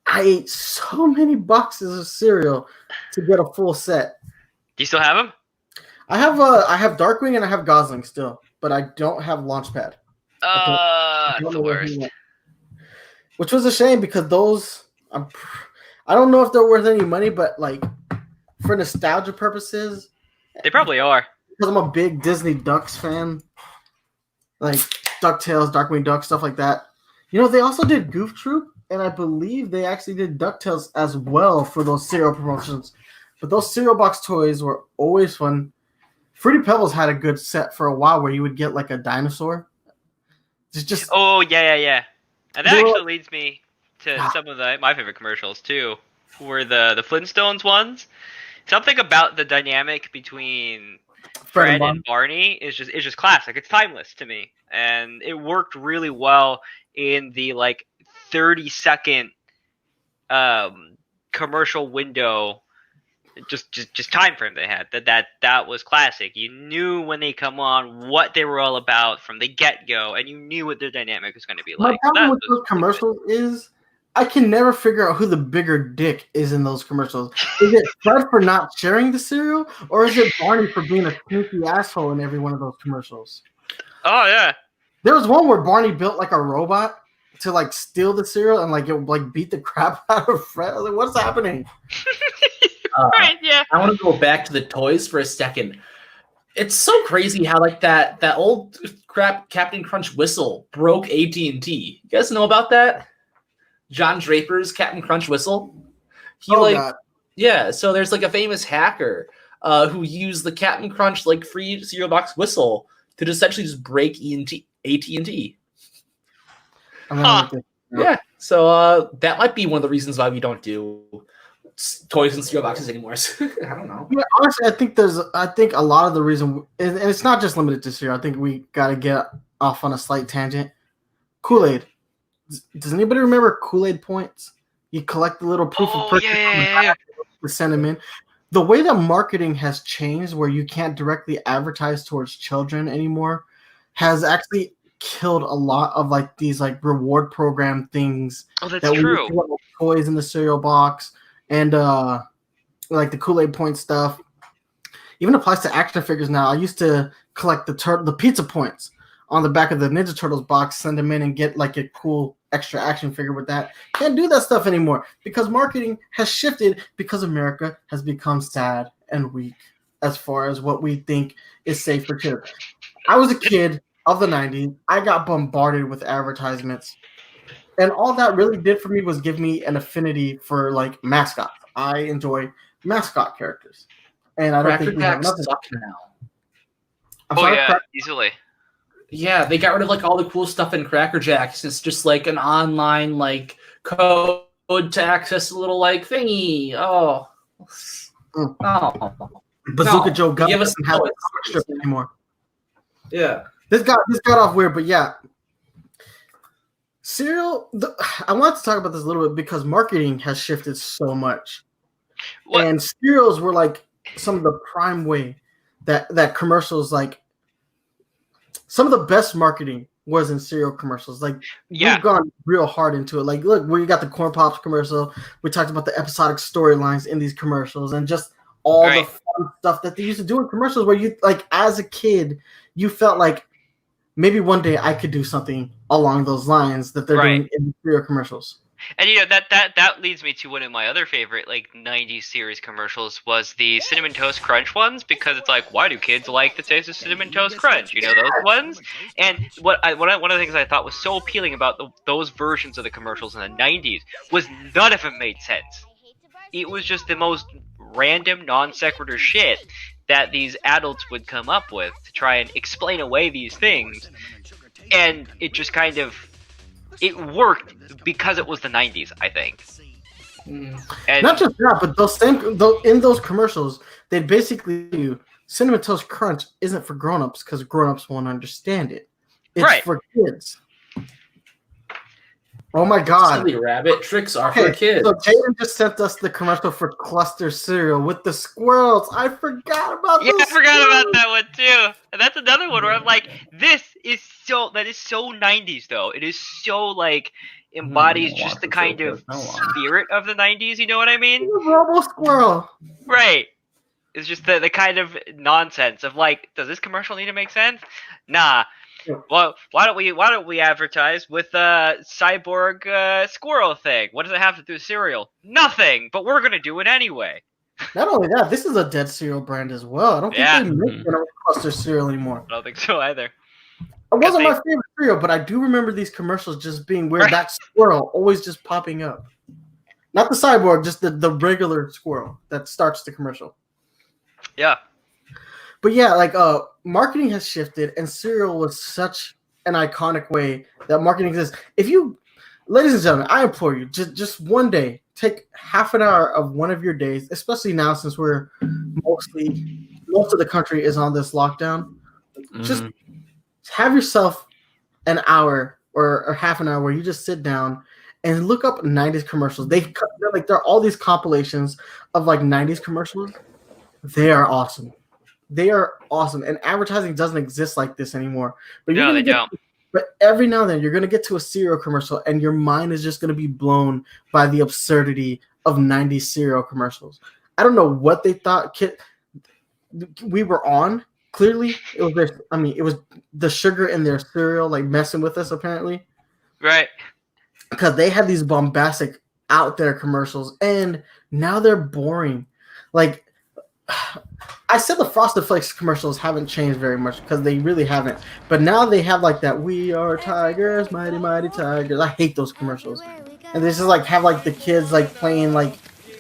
I ate so many boxes of cereal to get a full set. Do you still have them? I have Darkwing and I have Gosling still, but I don't have Launchpad. That's the worst. Which was a shame because those, I don't know if they're worth any money, but for nostalgia purposes, they probably are. Because I'm a big Disney Ducks fan, DuckTales, Darkwing Duck, stuff like that. They also did Goof Troop, and I believe they actually did DuckTales as well for those cereal promotions. But those cereal box toys were always fun. Fruity Pebbles had a good set for a while where you would get a dinosaur. Oh, yeah. And that actually leads me to some of my favorite commercials, too, were the Flintstones ones. Something about the dynamic between Fred and Barney is just classic. It's timeless to me. And it worked really well in the 30-second commercial window, just time frame they had. That was classic. You knew when they come on what they were all about from the get-go, and you knew what their dynamic was going to be like. My problem with those commercials is I can never figure out who the bigger dick is in those commercials. Is it Fred for not sharing the cereal, or is it Barney for being a sneaky asshole in every one of those commercials? Oh, yeah. There was one where Barney built a robot to steal the cereal and it would beat the crap out of Fred. I was like, what's happening? Right, yeah. I want to go back to the toys for a second. It's so crazy how that old crap Captain Crunch whistle broke AT&T. You guys know about that? John Draper's Captain Crunch whistle. God. Yeah. So there's a famous hacker who used the Captain Crunch free cereal box whistle to essentially just break AT&T. Yeah. So that might be one of the reasons why we don't do toys and cereal boxes anymore. I don't know. Yeah, honestly, I think a lot of the reason, and it's not just limited to cereal. I think we got to get off on a slight tangent. Kool-Aid. Does anybody remember Kool-Aid points? You collect the little proof of purchase to send them in. The way that marketing has changed, where you can't directly advertise towards children anymore, has actually killed a lot of these reward program things. Oh, that's true. Toys in the cereal box and the Kool-Aid point stuff. Even applies to action figures now. I used to collect the pizza points on the back of the Ninja Turtles box, send them in and get a cool extra action figure with that. Can't do that stuff anymore because marketing has shifted because America has become sad and weak as far as what we think is safe for kids. I was a kid of the 90s. I got bombarded with advertisements. And all that really did for me was give me an affinity for mascots. I enjoy mascot characters. And I don't think we have nothing now. Easily. Yeah, they got rid of like all the cool stuff in Cracker Jacks. It's just like an online like code to access a little like thingy. Oh, no. Bazooka Joe Gun give us doesn't have the strip anymore. Yeah. This got off weird, but yeah. Cereal, I want to talk about this a little bit because marketing has shifted so much. What? And cereals were like some of the prime way that commercials, like some of the best marketing was in cereal commercials. Like we've gone real hard into it. Like look, we got the Corn Pops commercial. We talked about the episodic storylines in these commercials and just all the fun stuff that they used to do in commercials where you like as a kid, you felt like maybe one day I could do something along those lines that they're doing in the cereal commercials. And you know that leads me to one of my other favorite like '90s series commercials was the Cinnamon Toast Crunch ones, because it's like, why do kids like the taste of Cinnamon Toast Crunch? You know those ones. And one of the things I thought was so appealing about those versions of the commercials in the '90s was none of them made sense. It was just the most random non sequitur shit that these adults would come up with to try and explain away these things, and it just kind of. It worked because it was the '90s, I think. And not just that, but in those commercials, they basically do Cinnamon Toast Crunch isn't for grown-ups because grown-ups won't understand it. It's for kids. Oh my god! Silly rabbit tricks are for kids. So Jaden just sent us the commercial for Cluster cereal with the squirrels. I forgot about. I forgot about that one too. And that's another one where I'm like, that is so '90s though. It is so like embodies just the kind of spirit of the '90s. You know what I mean? Robo squirrel. Right. It's just the kind of nonsense of like, does this commercial need to make sense? Nah. Well, why don't we advertise with a cyborg squirrel thing? What does it have to do with cereal? Nothing, but we're gonna do it anyway. Not only that, this is a dead cereal brand as well. I don't think they make Cluster cereal anymore. I don't think so either. It wasn't my favorite cereal, but I do remember these commercials just being weird. That squirrel always just popping up. Not the cyborg, just the regular squirrel that starts the commercial. Yeah. But yeah, like marketing has shifted, and cereal was such an iconic way that marketing exists. If you, ladies and gentlemen, I implore you, just one day, take half an hour of one of your days, especially now since most of the country is on this lockdown. Just have yourself an hour or half an hour where you just sit down and look up 90s commercials. There are all these compilations of like 90s commercials. They are awesome. They are awesome, and advertising doesn't exist like this anymore. But they don't. But every now and then, you're going to get to a cereal commercial, and your mind is just going to be blown by the absurdity of 90s cereal commercials. I don't know what they thought we were on. Clearly, it was the sugar in their cereal, like messing with us, apparently. Right. Because they had these bombastic, out there commercials, and now they're boring. Like, I said the Frosted Flakes commercials haven't changed very much because they really haven't. But now they have like that "We are tigers, mighty mighty tigers." I hate those commercials. And they just like have like the kids like playing like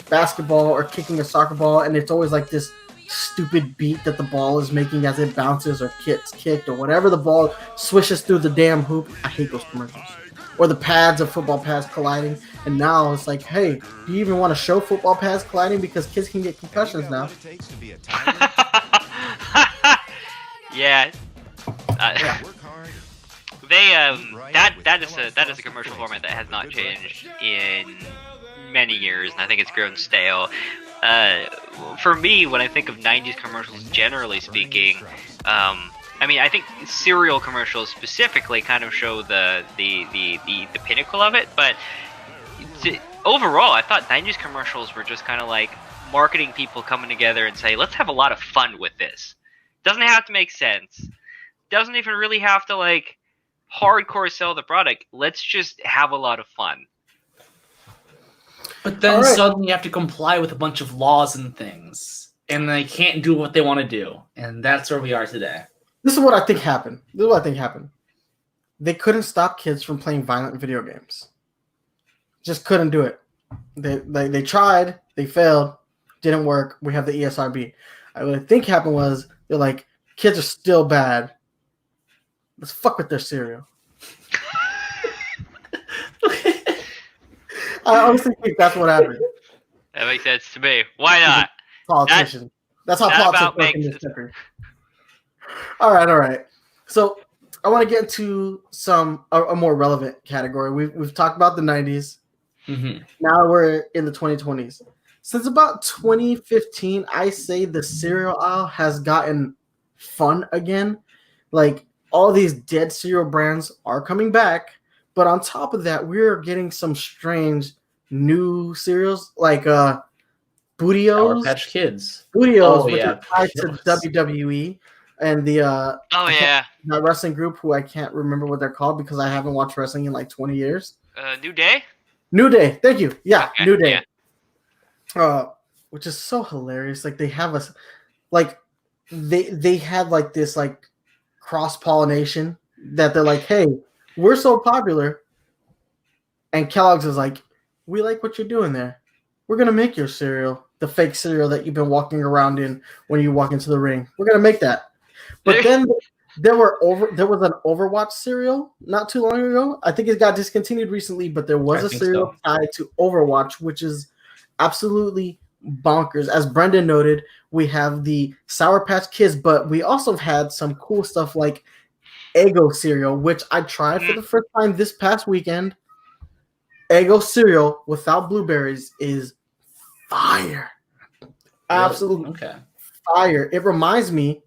basketball or kicking a soccer ball, and it's always like this stupid beat that the ball is making as it bounces or gets kicked or whatever. The ball swishes through the damn hoop. I hate those commercials. Or the pads of football pads colliding. And now it's like, hey, do you even want to show football pads colliding because kids can get concussions now? Yeah. That is a commercial format that has not changed in many years, and I think it's grown stale. For me, when I think of 90s commercials, generally speaking, I think cereal commercials specifically kind of show the pinnacle of it, but overall, I thought 90s commercials were just kind of like marketing people coming together and say, let's have a lot of fun with this. Doesn't have to make sense. Doesn't even really have to like hardcore sell the product. Let's just have a lot of fun. But then suddenly you have to comply with a bunch of laws and things, and they can't do what they want to do, and that's where we are today. This is what I think happened. They couldn't stop kids from playing violent video games. Just couldn't do it. They tried. They failed. Didn't work. We have the ESRB. What I think happened was they're like, kids are still bad. Let's fuck with their cereal. I honestly think that's what happened. That makes sense to me. Why not? Politician. That's how that politics about work in makes this country. All right. So I want to get into a more relevant category. We've talked about the 90s. Mm-hmm. Now we're in the 2020s. Since about 2015, I say the cereal aisle has gotten fun again. Like all these dead cereal brands are coming back, but on top of that, we're getting some strange new cereals like Sour Booty-O's. Patch Kids. Booty-O's, Oh, which yeah. are tied to WWE and the Oh yeah, that wrestling group who I can't remember what they're called because I haven't watched wrestling in like 20 years. New Day. New Day, thank you. Yeah, Okay, New Day. yeah. Which is so hilarious. Like they have us, like they had like this like cross pollination that they're like, hey, we're so popular, and Kellogg's is like, we like what you're doing there. We're gonna make your cereal, the fake cereal that you've been walking around in when you walk into the ring. We're gonna make that. But then there was an Overwatch cereal not too long ago. I think it got discontinued recently, but there was a cereal tied to Overwatch, which is absolutely bonkers. As Brendan noted, we have the Sour Patch Kids, but we also had some cool stuff like Eggo cereal, which I tried for the first time this past weekend. Eggo cereal without blueberries is fire. Absolutely fire. It reminds me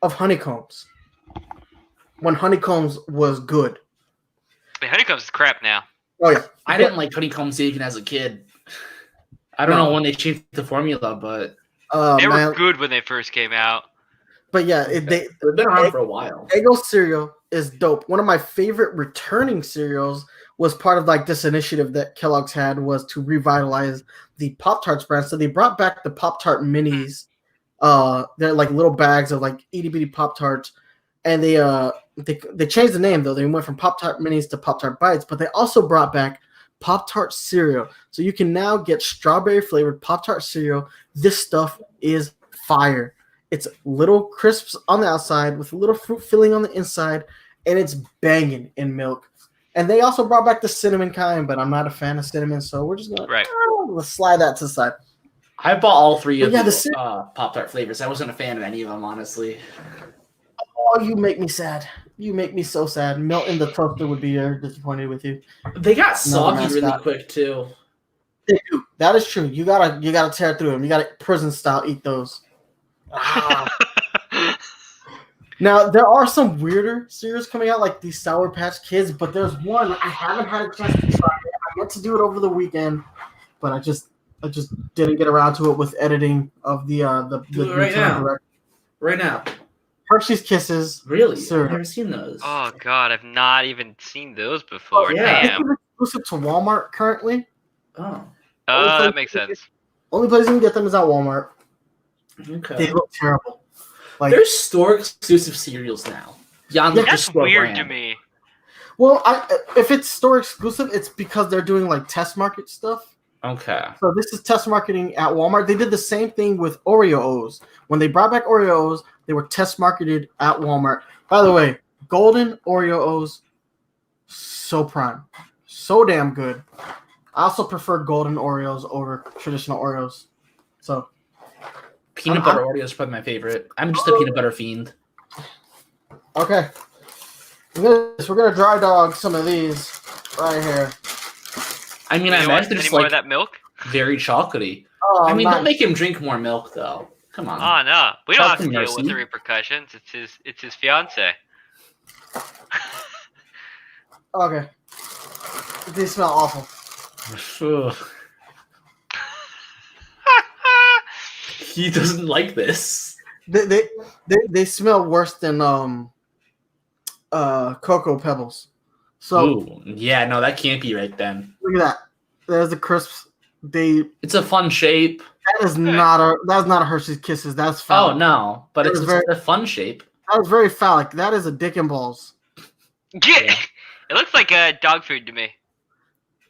of Honeycombs. When Honeycombs was good. The Honeycombs is crap now. Oh yeah. I didn't like Honeycombs even as a kid. I don't know when they changed the formula, but they were good when they first came out. But yeah, they've been around for a while. Eggo cereal is dope. One of my favorite returning cereals was part of like this initiative that Kellogg's had was to revitalize the Pop-Tarts brand. So they brought back the Pop-Tart minis. They're like little bags of like itty bitty Pop-Tarts, and they changed the name though. They went from Pop-Tart minis to Pop-Tart bites, but they also brought back Pop-Tart cereal. So you can now get strawberry flavored Pop-Tart cereal. This stuff is fire. It's little crisps on the outside with a little fruit filling on the inside, and it's banging in milk. And they also brought back the cinnamon kind, but I'm not a fan of cinnamon, so we're just gonna let's slide that to the side. I bought all three of the Pop-Tart flavors. I wasn't a fan of any of them, honestly. Oh, you make me sad. You make me so sad. Melt in the toaster would be disappointed with you. They got soggy really quick too. They do. That is true. You gotta tear through them. You gotta prison style eat those. Now there are some weirder cereals coming out, like these Sour Patch Kids, but there's one I haven't had a chance to try it. I meant to do it over the weekend, but I just didn't get around to it with editing of the right now. Right now. Hershey's Kisses. Really? Cereal. I've never seen those. Oh god, I've not even seen those before. yeah. Damn. It's exclusive to Walmart currently. Oh. That makes sense. Only place you can get them is at Walmart. Okay. They look terrible. Like, there's store exclusive cereals now. That's weird to me. Well, if it's store exclusive, it's because they're doing like test market stuff. Okay. So this is test marketing at Walmart. They did the same thing with Oreo-O's. When they brought back Oreo-O's, they were test marketed at Walmart. By the way, golden Oreo-O's, so prime. So damn good. I also prefer golden Oreos over traditional Oreos. So peanut butter Oreos is probably my favorite. I'm just a peanut butter fiend. Okay. We're gonna dry dog some of these right here. I mean, I imagine they're just more like of that milk. Very chocolatey. Oh, I mean, don't make him drink more milk, though. Come on. Oh no, we don't have to deal Mercy. with the repercussions. It's his fiance. Okay. They smell awful. He doesn't like this. They smell worse than Cocoa Pebbles. So ooh, yeah, no, that can't be right then. look at that. There's the crisps. It's a fun shape. That's not a Hershey's Kisses. That's phallic. Oh no, but it's very, a fun shape. That was very phallic. That is a dick and balls. Yeah. It looks like dog food to me.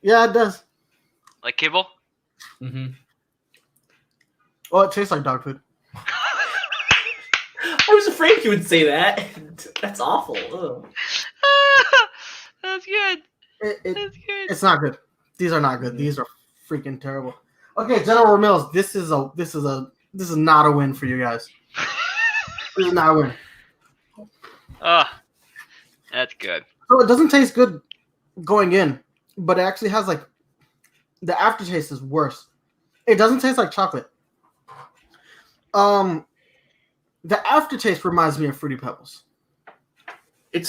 Yeah, it does. Like kibble. Mm-hmm. Well, it tastes like dog food. I was afraid you would say that. That's awful. Ugh. That's good. That's good. It's not good. These are not good. These are freaking terrible. Okay, General Mills, this is not a win for you guys. This is not a win. Oh, that's good. So it doesn't taste good going in, but it actually has like the aftertaste is worse. It doesn't taste like chocolate. The aftertaste reminds me of Fruity Pebbles.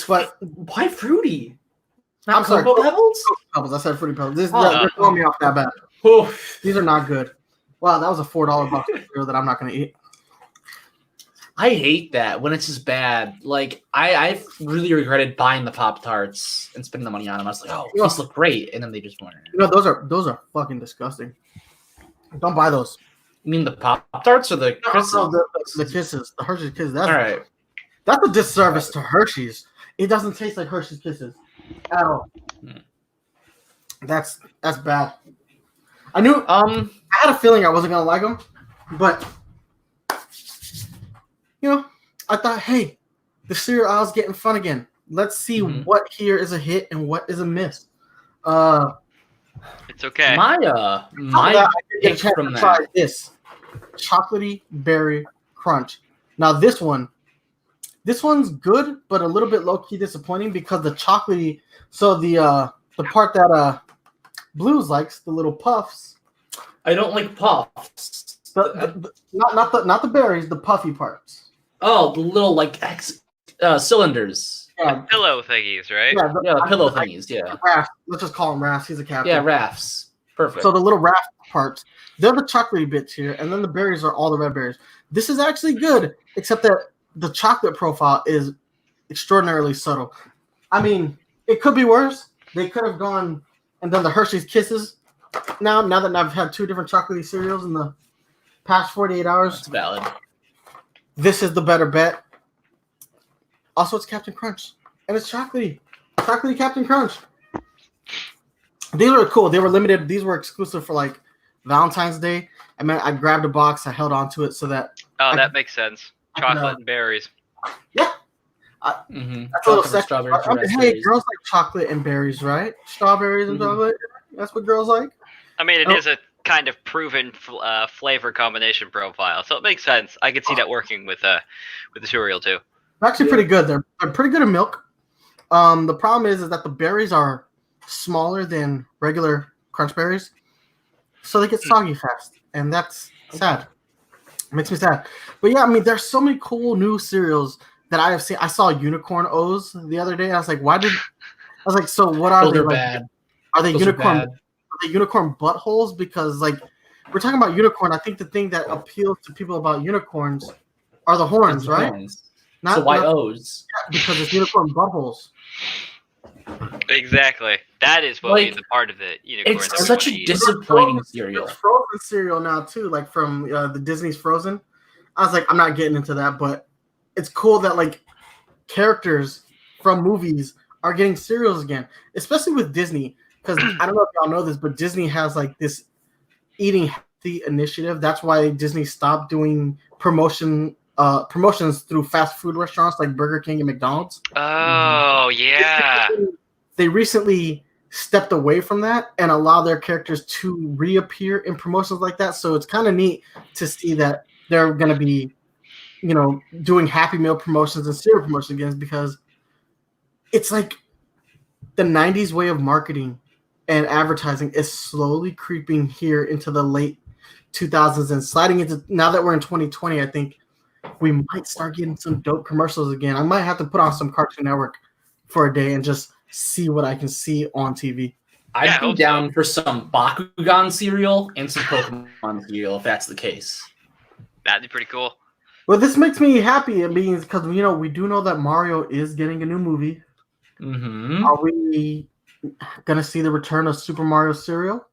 Why fruity? Not I'm sorry, Cocoa Pebbles? Pebbles. I said Fruity Pebbles. They're throwing me off that bad. Oof. These are not good. Wow, that was a $4 box of cereal that I'm not going to eat. I hate that when it's just bad. Like I really regretted buying the Pop-Tarts and spending the money on them. I was like, oh, these look great, and then they just weren't. You know, those are fucking disgusting. Don't buy those. You mean the Pop-Tarts or the Kisses? No, the Kisses, the Hershey's Kisses. All right. That's a disservice to Hershey's. It doesn't taste like Hershey's Kisses at all. That's bad. I knew. I had a feeling I wasn't gonna like them, but you know, I thought, hey, the cereal aisle's getting fun again. Let's see what here is a hit and what is a miss. It's okay. My pick from that. Try this chocolatey berry crunch. Now this one's good, but a little bit low key disappointing because the chocolatey. So the part that Blues likes, the little puffs. I don't like puffs. Not the berries, the puffy parts. Oh, the little like cylinders. Yeah. Pillow thingies, right? Yeah, the pillow thingies. Yeah. Raft. Let's just call him Raft. He's a captain. Yeah, rafts. Perfect. So the little raft parts, they're the chocolatey bits here, and then the berries are all the red berries. This is actually good, except that the chocolate profile is extraordinarily subtle. I mean, it could be worse. They could have gone and done the Hershey's Kisses. Now that I've had two different chocolatey cereals in the past 48 hours. That's valid. This is the better bet. Also, it's Captain Crunch. And it's chocolatey. Chocolatey Captain Crunch. These were cool. They were limited. These were exclusive for like Valentine's Day. I grabbed a box. I held on to it so that. Oh, that makes sense. Chocolate and berries. Yeah. That's a little sexy. Hey, girls like chocolate and berries, right? Strawberries and chocolate. That's what girls like. I mean, it is a kind of proven flavor combination profile, so it makes sense. I could see that working with the cereal too. They're actually pretty good. They're pretty good in milk. The problem is that the berries are smaller than regular Crunch berries, so they get soggy fast, and that's sad. It makes me sad. But yeah, I mean, there's so many cool new cereals that I have seen. I saw unicorn O's the other day. And I was like, so what are they? Bad. Are they unicorn? Are they unicorn buttholes? Because like we're talking about unicorn. I think the thing that appeals to people about unicorns are the horns, right? Horns. Not why O's? Yeah, because it's unicorn buttholes. Exactly. That is what the part of the unicorn. It's such a disappointing cereal. It's frozen cereal now too, like from the Disney's Frozen. I was like, I'm not getting into that, but it's cool that like characters from movies are getting cereals again, especially with Disney. Because I don't know if y'all know this, but Disney has like this eating healthy initiative. That's why Disney stopped doing promotions through fast food restaurants like Burger King and McDonald's. Oh, yeah. They recently stepped away from that and allow their characters to reappear in promotions like that. So it's kind of neat to see that they're going to be, doing Happy Meal promotions and cereal promotions again, because it's like the 90s way of marketing and advertising is slowly creeping here into the late 2000s and sliding into, now that we're in 2020, I think we might start getting some dope commercials again. I might have to put on some Cartoon Network for a day and just see what I can see on TV. I'd be down for some Bakugan cereal and some Pokemon cereal if that's the case. That'd be pretty cool. Well, this makes me happy. It means because we do know that Mario is getting a new movie. Mm-hmm. Are we gonna see the return of Super Mario cereal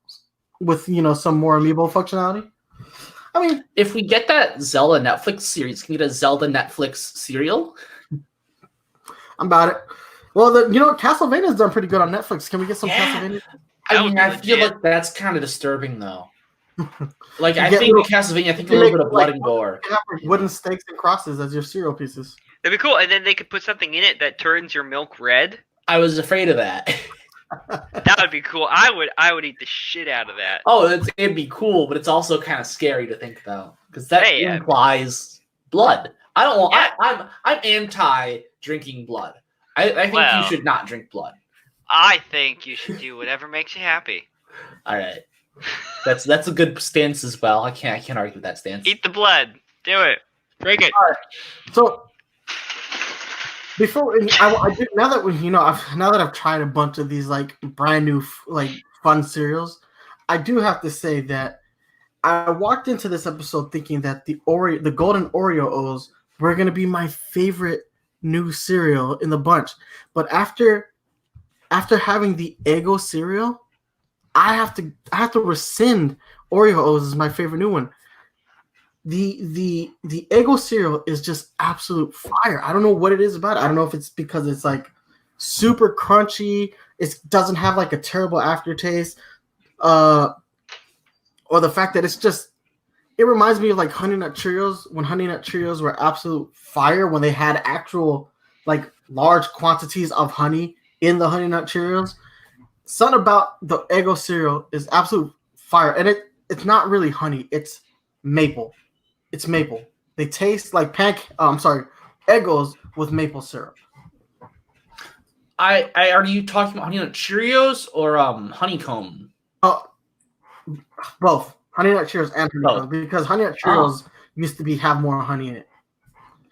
with some more amiibo functionality? I mean, if we get that Zelda Netflix series, can we get a Zelda Netflix cereal? I'm about it. Well, Castlevania's done pretty good on Netflix. Can we get some Castlevania? I feel like that's kind of disturbing, though. Like, I think with Castlevania, a little bit of blood and gore. You have like wooden stakes and crosses as your cereal pieces. That'd be cool. And then they could put something in it that turns your milk red. I was afraid of that. That would be cool. I would eat the shit out of that. Oh, it'd be cool, but it's also kind of scary to think about because that implies blood. I don't want. Yeah. I'm anti drinking blood. I think you should not drink blood. I think you should do whatever makes you happy. All right, that's a good stance as well. I can't argue with that stance. Eat the blood. Do it. Drink it. All right. So before now that I've tried a bunch of these like brand new like fun cereals, I do have to say that I walked into this episode thinking that the golden Oreo O's were gonna be my favorite new cereal in the bunch, but after having the Eggo cereal, I have to rescind Oreo O's as my favorite new one. The Eggo cereal is just absolute fire. I don't know what it is about it. I don't know if it's because it's like super crunchy. It doesn't have like a terrible aftertaste, or the fact that it reminds me of like Honey Nut Cheerios when Honey Nut Cheerios were absolute fire when they had actual like large quantities of honey in the Honey Nut Cheerios. Something about the Eggo cereal is absolute fire, and it's not really honey. It's maple. It's maple. They taste like Eggos with maple syrup. Are you talking about Honey Nut Cheerios or honeycomb? Both Honey Nut Cheerios and honeycomb, because Honey Nut Cheerios used to have more honey in it.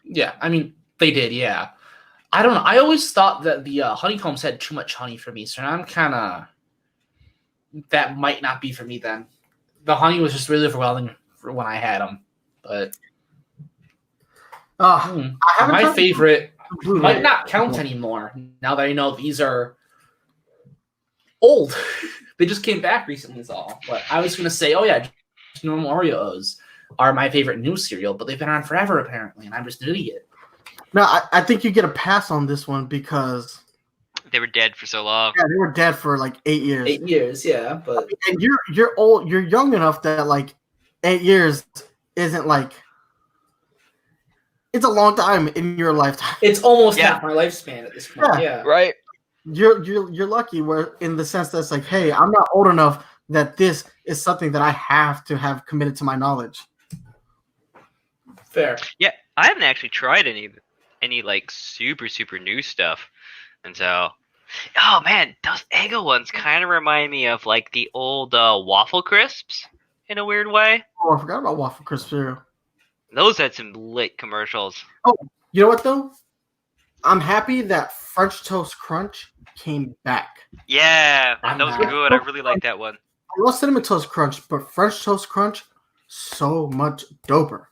Yeah, I mean they did. Yeah, I don't know. I always thought that the honeycombs had too much honey for me, so I'm kind of that might not be for me then. The honey was just really overwhelming for when I had them. But my favorite might not count anymore now that I know these are old. They just came back recently is all. But I was going to say, just normal Oreos are my favorite new cereal, but they've been on forever apparently, and I'm just an idiot. No, I think you get a pass on this one because they were dead for so long. Yeah, they were dead for like 8 years. 8 years, yeah. But and you're old. You're young enough that like 8 years isn't like it's a long time in your lifetime. It's almost half my lifespan at this point. Yeah. Right. You're lucky where in the sense that it's like, hey, I'm not old enough that this is something that I have to have committed to my knowledge. Fair. Yeah, I haven't actually tried any like super new stuff, and so oh man, those Eggo ones kind of remind me of like the old Waffle Crisps in a weird way. Oh, I forgot about Waffle Crisp cereal. Those had some lit commercials. Oh, you know what though? I'm happy that French Toast Crunch came back. Yeah, that was good. I really like that one. I love Cinnamon Toast Crunch, but French Toast Crunch, so much doper.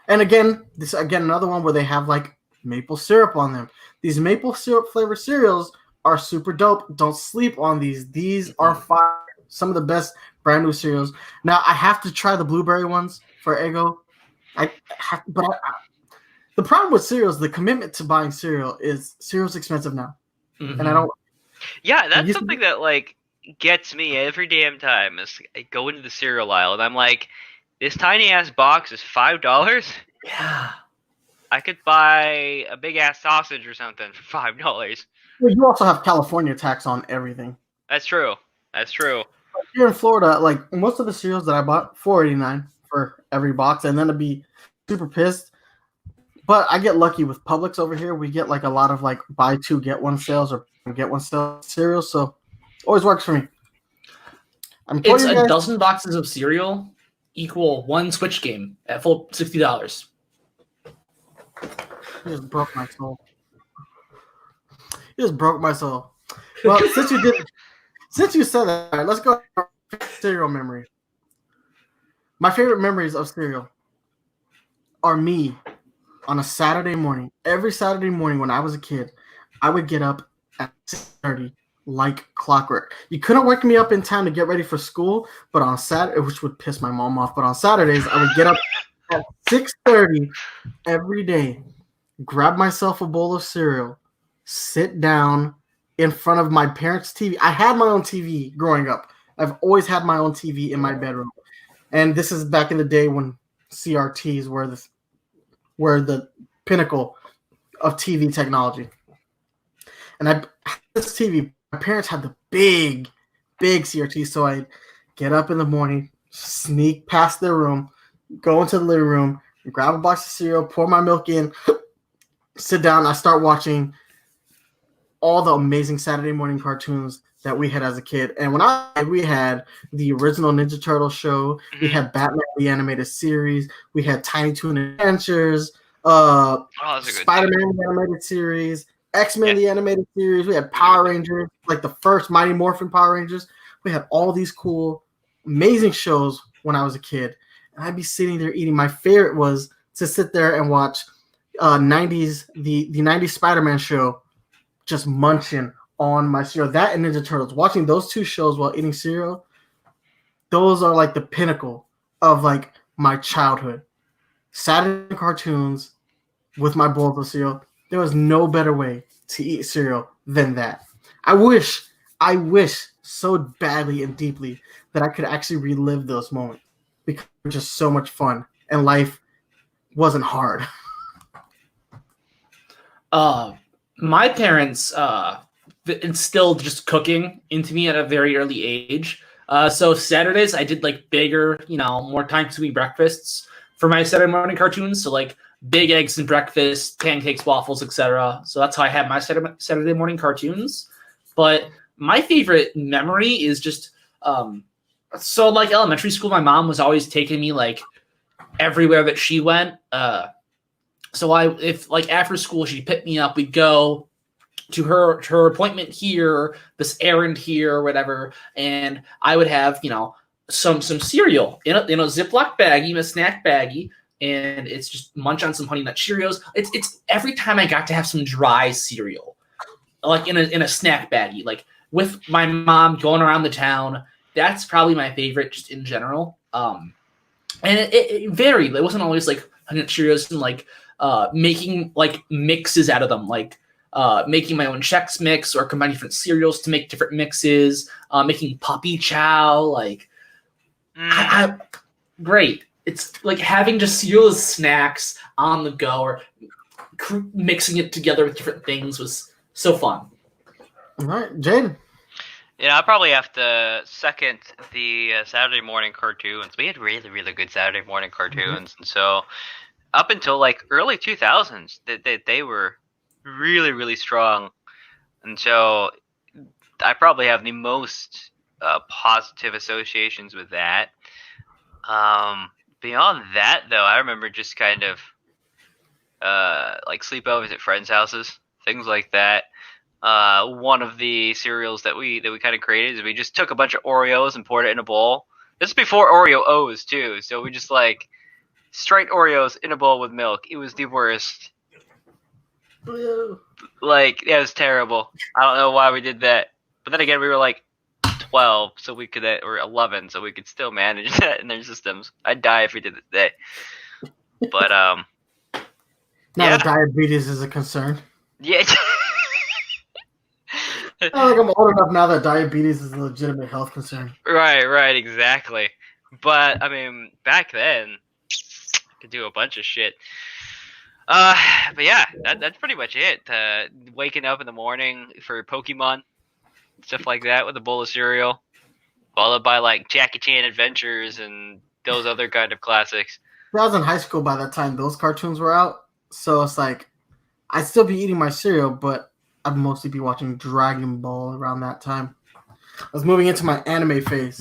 And again, another one where they have like maple syrup on them. These maple syrup flavored cereals are super dope. Don't sleep on these. These are fire. Some of the best brand new cereals. Now I have to try the blueberry ones for Eggo. The problem with cereals, the commitment to buying cereal's expensive now, and I don't. Yeah, that's something that like gets me every damn time. Is I go into the cereal aisle and I'm like, this tiny ass box is $5. Yeah, I could buy a big ass sausage or something for $5. Well, you also have California tax on everything. That's true. Here in Florida, like most of the cereals that I bought, $4.89 for every box, and then I'd be super pissed. But I get lucky with Publix over here. We get like a lot of like buy two get one sales or get one sale cereals, so always works for me. It's a dozen boxes of cereal equal one Switch game at full $60. You just broke my soul. Well, since you said that, all right, let's go cereal memory. My favorite memories of cereal are me on a Saturday morning. Every Saturday morning when I was a kid, I would get up at 6:30 like clockwork. You couldn't wake me up in time to get ready for school, but on Saturday, which would piss my mom off, but on Saturdays, I would get up at 6:30 every day, grab myself a bowl of cereal, sit down in front of my parents' TV. I had my own TV growing up. I've always had my own TV in my bedroom. And this is back in the day when CRTs were the pinnacle of TV technology. And I had this TV. My parents had the big CRT, so I'd get up in the morning, sneak past their room, go into the living room, grab a box of cereal, pour my milk in, sit down. I start watching all the amazing Saturday morning cartoons that we had as a kid. And we had the original Ninja Turtle show, we had Batman the animated series, we had Tiny Toon Adventures, Spider-Man the animated series, X-Men the animated series, we had Power Rangers, like the first Mighty Morphin Power Rangers. We had all these cool, amazing shows when I was a kid. And I'd be sitting there eating. My favorite was to sit there and watch the 90s Spider-Man show, just munching on my cereal. That and Ninja Turtles. Watching those two shows while eating cereal, those are like the pinnacle of like my childhood. Saturday cartoons with my bowls of cereal. There was no better way to eat cereal than that. I wish so badly and deeply that I could actually relive those moments because it was just so much fun and life wasn't hard. My parents instilled just cooking into me at a very early age. So Saturdays I did like bigger, more time-consuming breakfasts for my Saturday morning cartoons. So like big eggs and breakfast, pancakes, waffles, etc. So that's how I had my Saturday morning cartoons. But my favorite memory is just so like elementary school. My mom was always taking me like everywhere that she went. So if like after school she'd pick me up, we'd go to her appointment here, this errand here, or whatever, and I would have some cereal in a Ziploc baggie, in a snack baggie, and it's just munch on some Honey Nut Cheerios. It's every time I got to have some dry cereal, like in a snack baggie, like with my mom going around the town. That's probably my favorite, just in general. And it varied. It wasn't always like Honey Nut Cheerios and like making like mixes out of them, like making my own Chex Mix or combining different cereals to make different mixes, making Puppy Chow, like great. It's like having just cereal as snacks on the go or mixing it together with different things was so fun. All right, Jaden. I probably have to second the Saturday morning cartoons. We had really, really good Saturday morning cartoons, and so up until like early 2000s, they were really, really strong. And so I probably have the most positive associations with that. Beyond that, though, I remember just kind of like sleepovers at friends' houses, things like that. One of the cereals that we kind of created is we just took a bunch of Oreos and poured it in a bowl. This is before Oreo O's too, so we just like straight Oreos in a bowl with milk. It was the worst. Like, it was terrible. I don't know why we did that. But then again, we were like 12, so we could, or 11, so we could still manage that in their systems. I'd die if we did it today. But now that diabetes is a concern. Yeah. I feel like I'm old enough now that diabetes is a legitimate health concern. Right, exactly. But I mean, back then, I could do a bunch of shit. But yeah, that's pretty much it. Waking up in the morning for Pokemon, stuff like that, with a bowl of cereal, followed by like Jackie Chan Adventures and those other kind of classics. I was in high school by that time; those cartoons were out, so it's like I'd still be eating my cereal, but I'd mostly be watching Dragon Ball around that time. I was moving into my anime phase.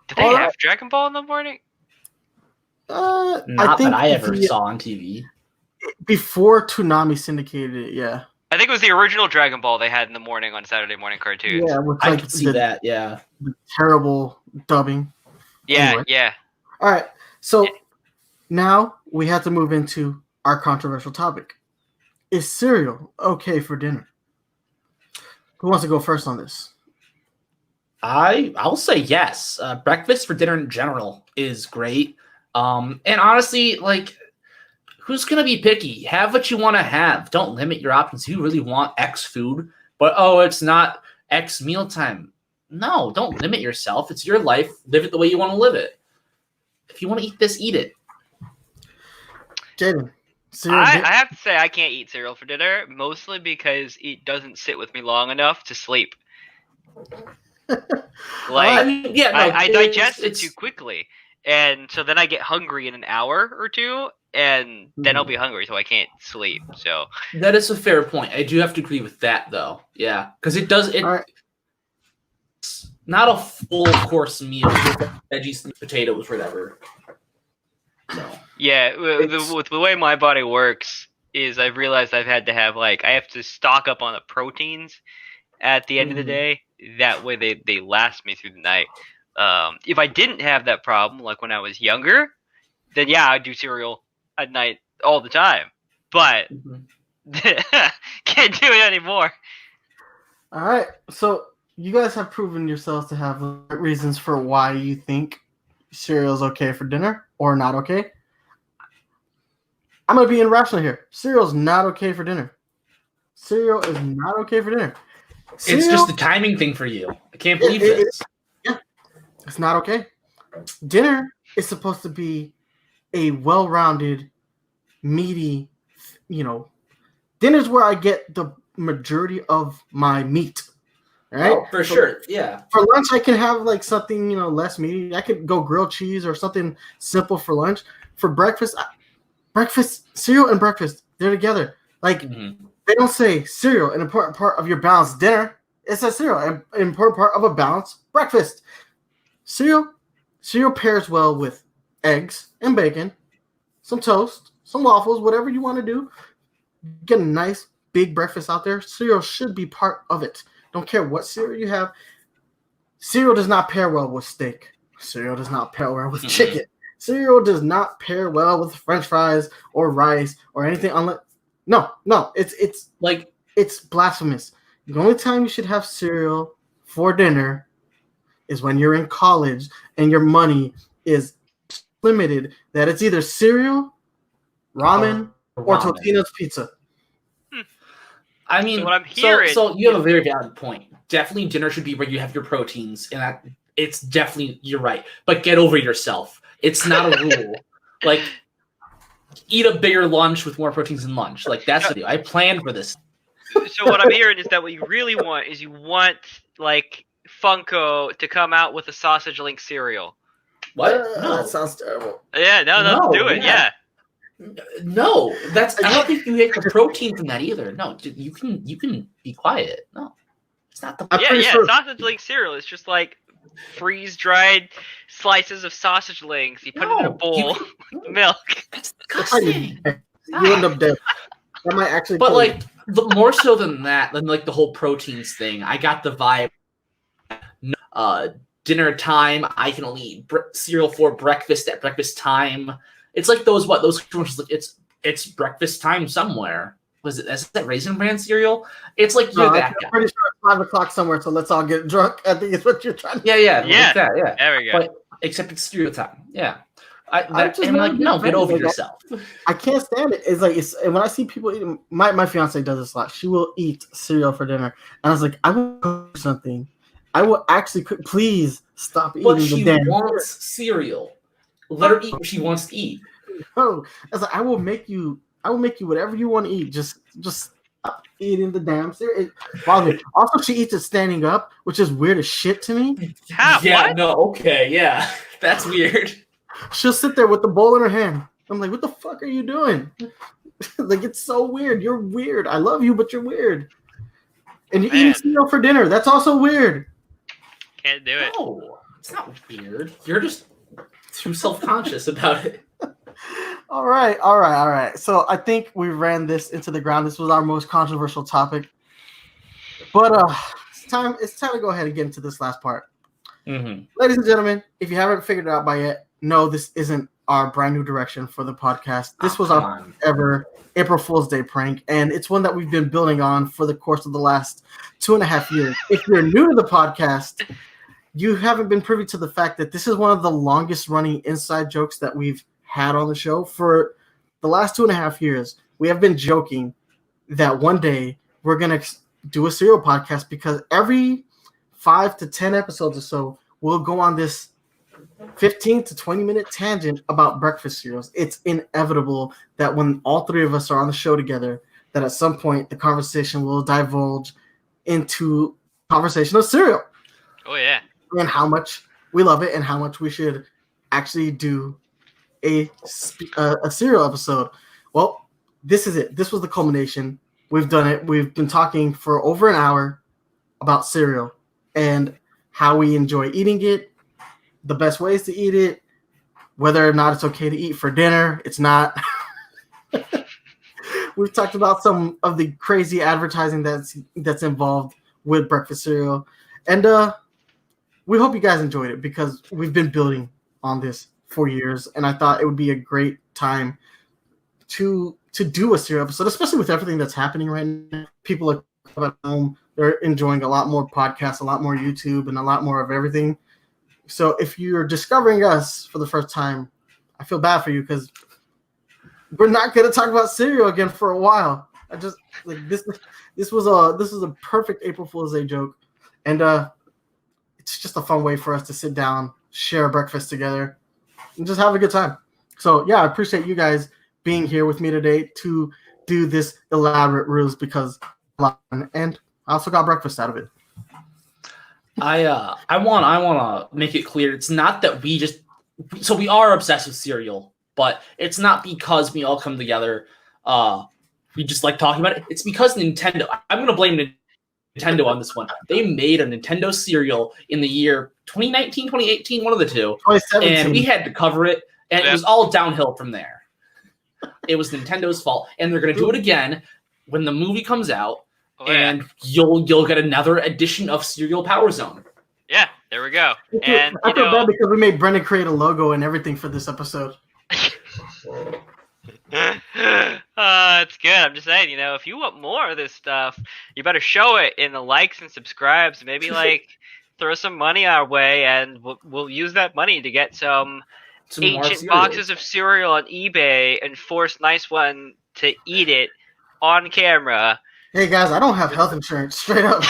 Did they have Dragon Ball in the morning? Not that I ever saw on TV. Before Toonami syndicated it, yeah. I think it was the original Dragon Ball they had in the morning on Saturday morning cartoons. Yeah, with I could see that, yeah. The terrible dubbing. Yeah, anyway. Yeah. All right, so now we have to move into our controversial topic. Is cereal okay for dinner? Who wants to go first on this? I'll say yes. Breakfast for dinner in general is great. And honestly, like, who's going to be picky? Have what you want to have. Don't limit your options. If you really want X food, but, it's not X mealtime. No, don't limit yourself. It's your life. Live it the way you want to live it. If you want to eat this, eat it. Jaden. I have to say I can't eat cereal for dinner, mostly because it doesn't sit with me long enough to sleep. I digest it too quickly, and so then I get hungry in an hour or two, and then I'll be hungry, so I can't sleep. So that is a fair point. I do have to agree with that, though. Yeah, because it does. It's not a full course meal with veggies and potatoes, whatever. So yeah, with the way my body works is I've realized I've had to have I have to stock up on the proteins at the end of the day. That way they last me through the night. If I didn't have that problem, like when I was younger, then yeah, I'd do cereal at night all the time. But can't do it anymore. All right, so you guys have proven yourselves to have reasons for why you think cereal is okay for dinner or not okay. I'm going to be irrational here. Cereal is not okay for dinner. Cereal is not okay for dinner. Cereal, it's just a timing thing for you. I can't believe this. It's not okay. Dinner is supposed to be a well-rounded, meaty, dinner's where I get the majority of my meat. Right? Oh, for sure. Yeah. For lunch, I can have something, less meaty. I could go grilled cheese or something simple for lunch. For breakfast, cereal and breakfast, they're together. They don't say cereal, an important part of your balanced dinner. It says cereal, an important part of a balanced breakfast. Cereal pairs well with eggs and bacon, some toast, some waffles, whatever you want to do. Get a nice big breakfast out there. Cereal should be part of it. Don't care what cereal you have. Cereal does not pair well with steak. Cereal does not pair well with chicken. Cereal does not pair well with French fries or rice or anything. No, it's blasphemous. The only time you should have cereal for dinner is when you're in college and your money is limited. That it's either cereal, ramen, or Totino's pizza. I mean, so what I'm hearing, so you have a very valid point. Definitely, dinner should be where you have your proteins, and that it's definitely you're right. But get over yourself. It's not a rule. Eat a bigger lunch with more proteins in lunch. That's the deal. I planned for this. So what I'm hearing is that what you really want is you want Funko to come out with a sausage link cereal. What? No, that sounds terrible. Yeah, no, do it. Yeah. No, I don't think you get the protein from that either. No, you can be quiet. No, it's not the. Sure. Sausage link cereal is just freeze dried slices of sausage links. You put it in a bowl with milk. That's disgusting. You end up dead. That might actually. But more so than that, than the whole proteins thing, I got the vibe. Dinner time, I can only eat cereal for breakfast at breakfast time. It's those commercials. It's breakfast time somewhere. Is that Raisin Bran cereal? It's you're that guy. I'm pretty sure it's 5:00 somewhere, so let's all get drunk. I think it's what you're trying to Yeah. There we go. But except it's cereal time. Yeah. No, get over yourself. I can't stand it. It's when I see people eating. My fiance does this a lot. She will eat cereal for dinner, and I was like, I will cook something. I will actually cook. Please stop eating the damn. But she wants cereal. Let her eat what she wants to eat. No, I was like, I will make you whatever you want to eat. Just stop eating the damn cereal. Also, she eats it standing up, which is weird as shit to me. Yeah, what? no, okay, yeah. That's weird. She'll sit there with the bowl in her hand. I'm like, what the fuck are you doing? It's so weird. You're weird. I love you, but you're weird. And you're eating cereal for dinner. That's also weird. Can't do it. No, it's not weird. You're just too self-conscious about it. All right. So I think we ran this into the ground. This was our most controversial topic. But it's time to go ahead and get into this last part. Mm-hmm. Ladies and gentlemen, if you haven't figured it out by yet, no, this isn't our brand new direction for the podcast. This was our ever April Fool's Day prank, and it's one that we've been building on for the course of the last 2.5 years. If you're new to the podcast, you haven't been privy to the fact that this is one of the longest running inside jokes that we've had on the show. For the last 2.5 years, we have been joking that one day we're going to do a cereal podcast, because every 5 to 10 episodes or so, we'll go on this 15 to 20 minute tangent about breakfast cereals. It's inevitable that when all three of us are on the show together, that at some point the conversation will divulge into conversation of cereal. Oh yeah. And how much we love it and how much we should actually do a cereal episode. Well, this is it. This was the culmination. We've done it. We've been talking for over an hour about cereal and how we enjoy eating it, the best ways to eat it, whether or not it's okay to eat for dinner. It's not. We've talked about some of the crazy advertising that's involved with breakfast cereal. And we hope you guys enjoyed it because we've been building on this for years. And I thought it would be a great time to do a cereal episode, especially with everything that's happening right now. People are at home. They're enjoying a lot more podcasts, a lot more YouTube, and a lot more of everything. So if you're discovering us for the first time, I feel bad for you because we're not going to talk about cereal again for a while. I just like this was a perfect April Fool's Day joke, and it's just a fun way for us to sit down, share breakfast together, and just have a good time. So yeah, I appreciate you guys being here with me today to do this elaborate ruse because and I also got breakfast out of it. I want to make it clear. It's not that we are obsessed with cereal, but it's not because we all come together. We just like talking about it. It's because Nintendo. I'm going to blame Nintendo on this one. They made a Nintendo cereal in the year 2019, 2018, one of the two, 2017. and we had to cover it, and it was all downhill from there. It was Nintendo's fault, and they're going to do it again when the movie comes out. And you'll get another edition of Cereal PowerZone. Yeah, there we go. And I feel bad because we made Brendan create a logo and everything for this episode. It's good. I'm just saying, if you want more of this stuff, you better show it in the likes and subscribes. Maybe throw some money our way, and we'll use that money to get some ancient boxes of cereal on eBay and force Nice One to eat it on camera. Hey guys, I don't have health insurance, straight up.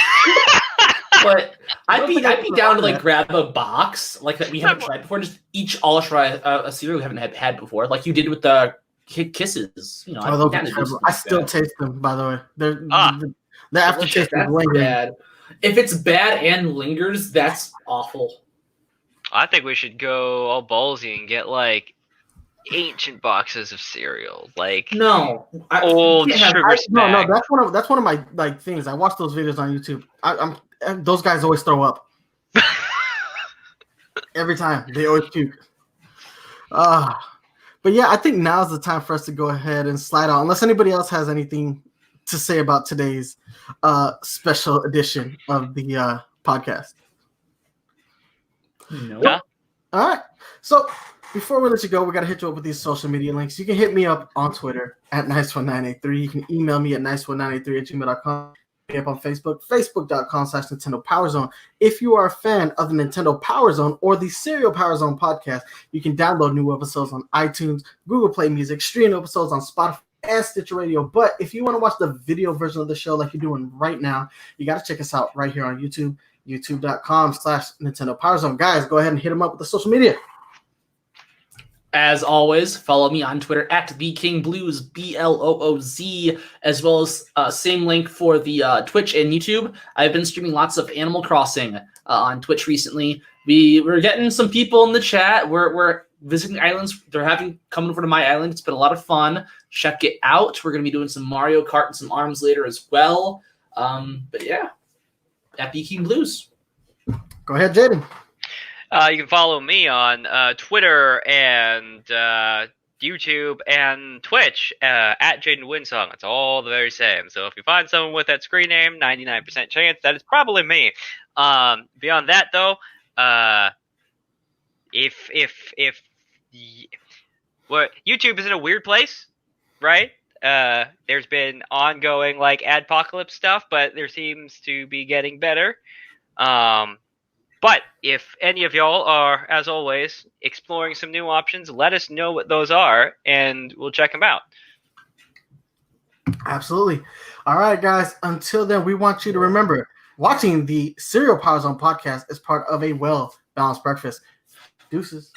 But I'd be down to grab a box that we haven't tried before. Just all try a cereal we haven't had before, like you did with the Kisses. I still taste them. By the way, the aftertaste is lingering. If it's bad and lingers, that's awful. I think we should go all ballsy and get ancient boxes of cereal, old sugar snacks. No, that's one of my things. I watch those videos on YouTube. Those guys always throw up every time. They always puke. But yeah, I think now's the time for us to go ahead and slide out. Unless anybody else has anything to say about today's special edition of the podcast. No. Yeah. All right. So before we let you go, we got to hit you up with these social media links. You can hit me up on Twitter at nice1983. You can email me at nice1983@gmail.com. Hit me up on Facebook, facebook.com/Nintendo PowerZone. If you are a fan of the Nintendo PowerZone or the Cereal PowerZone podcast, you can download new episodes on iTunes, Google Play Music, stream episodes on Spotify and Stitcher Radio. But if you want to watch the video version of the show like you're doing right now, you got to check us out right here on YouTube, youtube.com/Nintendo PowerZone. Guys, go ahead and hit them up with the social media. As always, follow me on Twitter at TheKingBlues, BLOOZ, as well as same link for the Twitch and YouTube. I've been streaming lots of Animal Crossing on Twitch recently. We're getting some people in the chat. We're visiting islands. They're coming over to my island. It's been a lot of fun. Check it out. We're going to be doing some Mario Kart and some ARMS later as well. But yeah, at BKingBlues. Go ahead, Jaden. You can follow me on Twitter and YouTube and Twitch at Jaden Winsong. It's all the very same. So if you find someone with that screen name, 99% chance that is probably me. Beyond that, though, YouTube is in a weird place, right? There's been ongoing adpocalypse stuff, but there seems to be getting better. But if any of y'all are, as always, exploring some new options, let us know what those are, and we'll check them out. Absolutely. All right, guys. Until then, we want you to remember, watching the Cereal PowerZone podcast is part of a well-balanced breakfast. Deuces.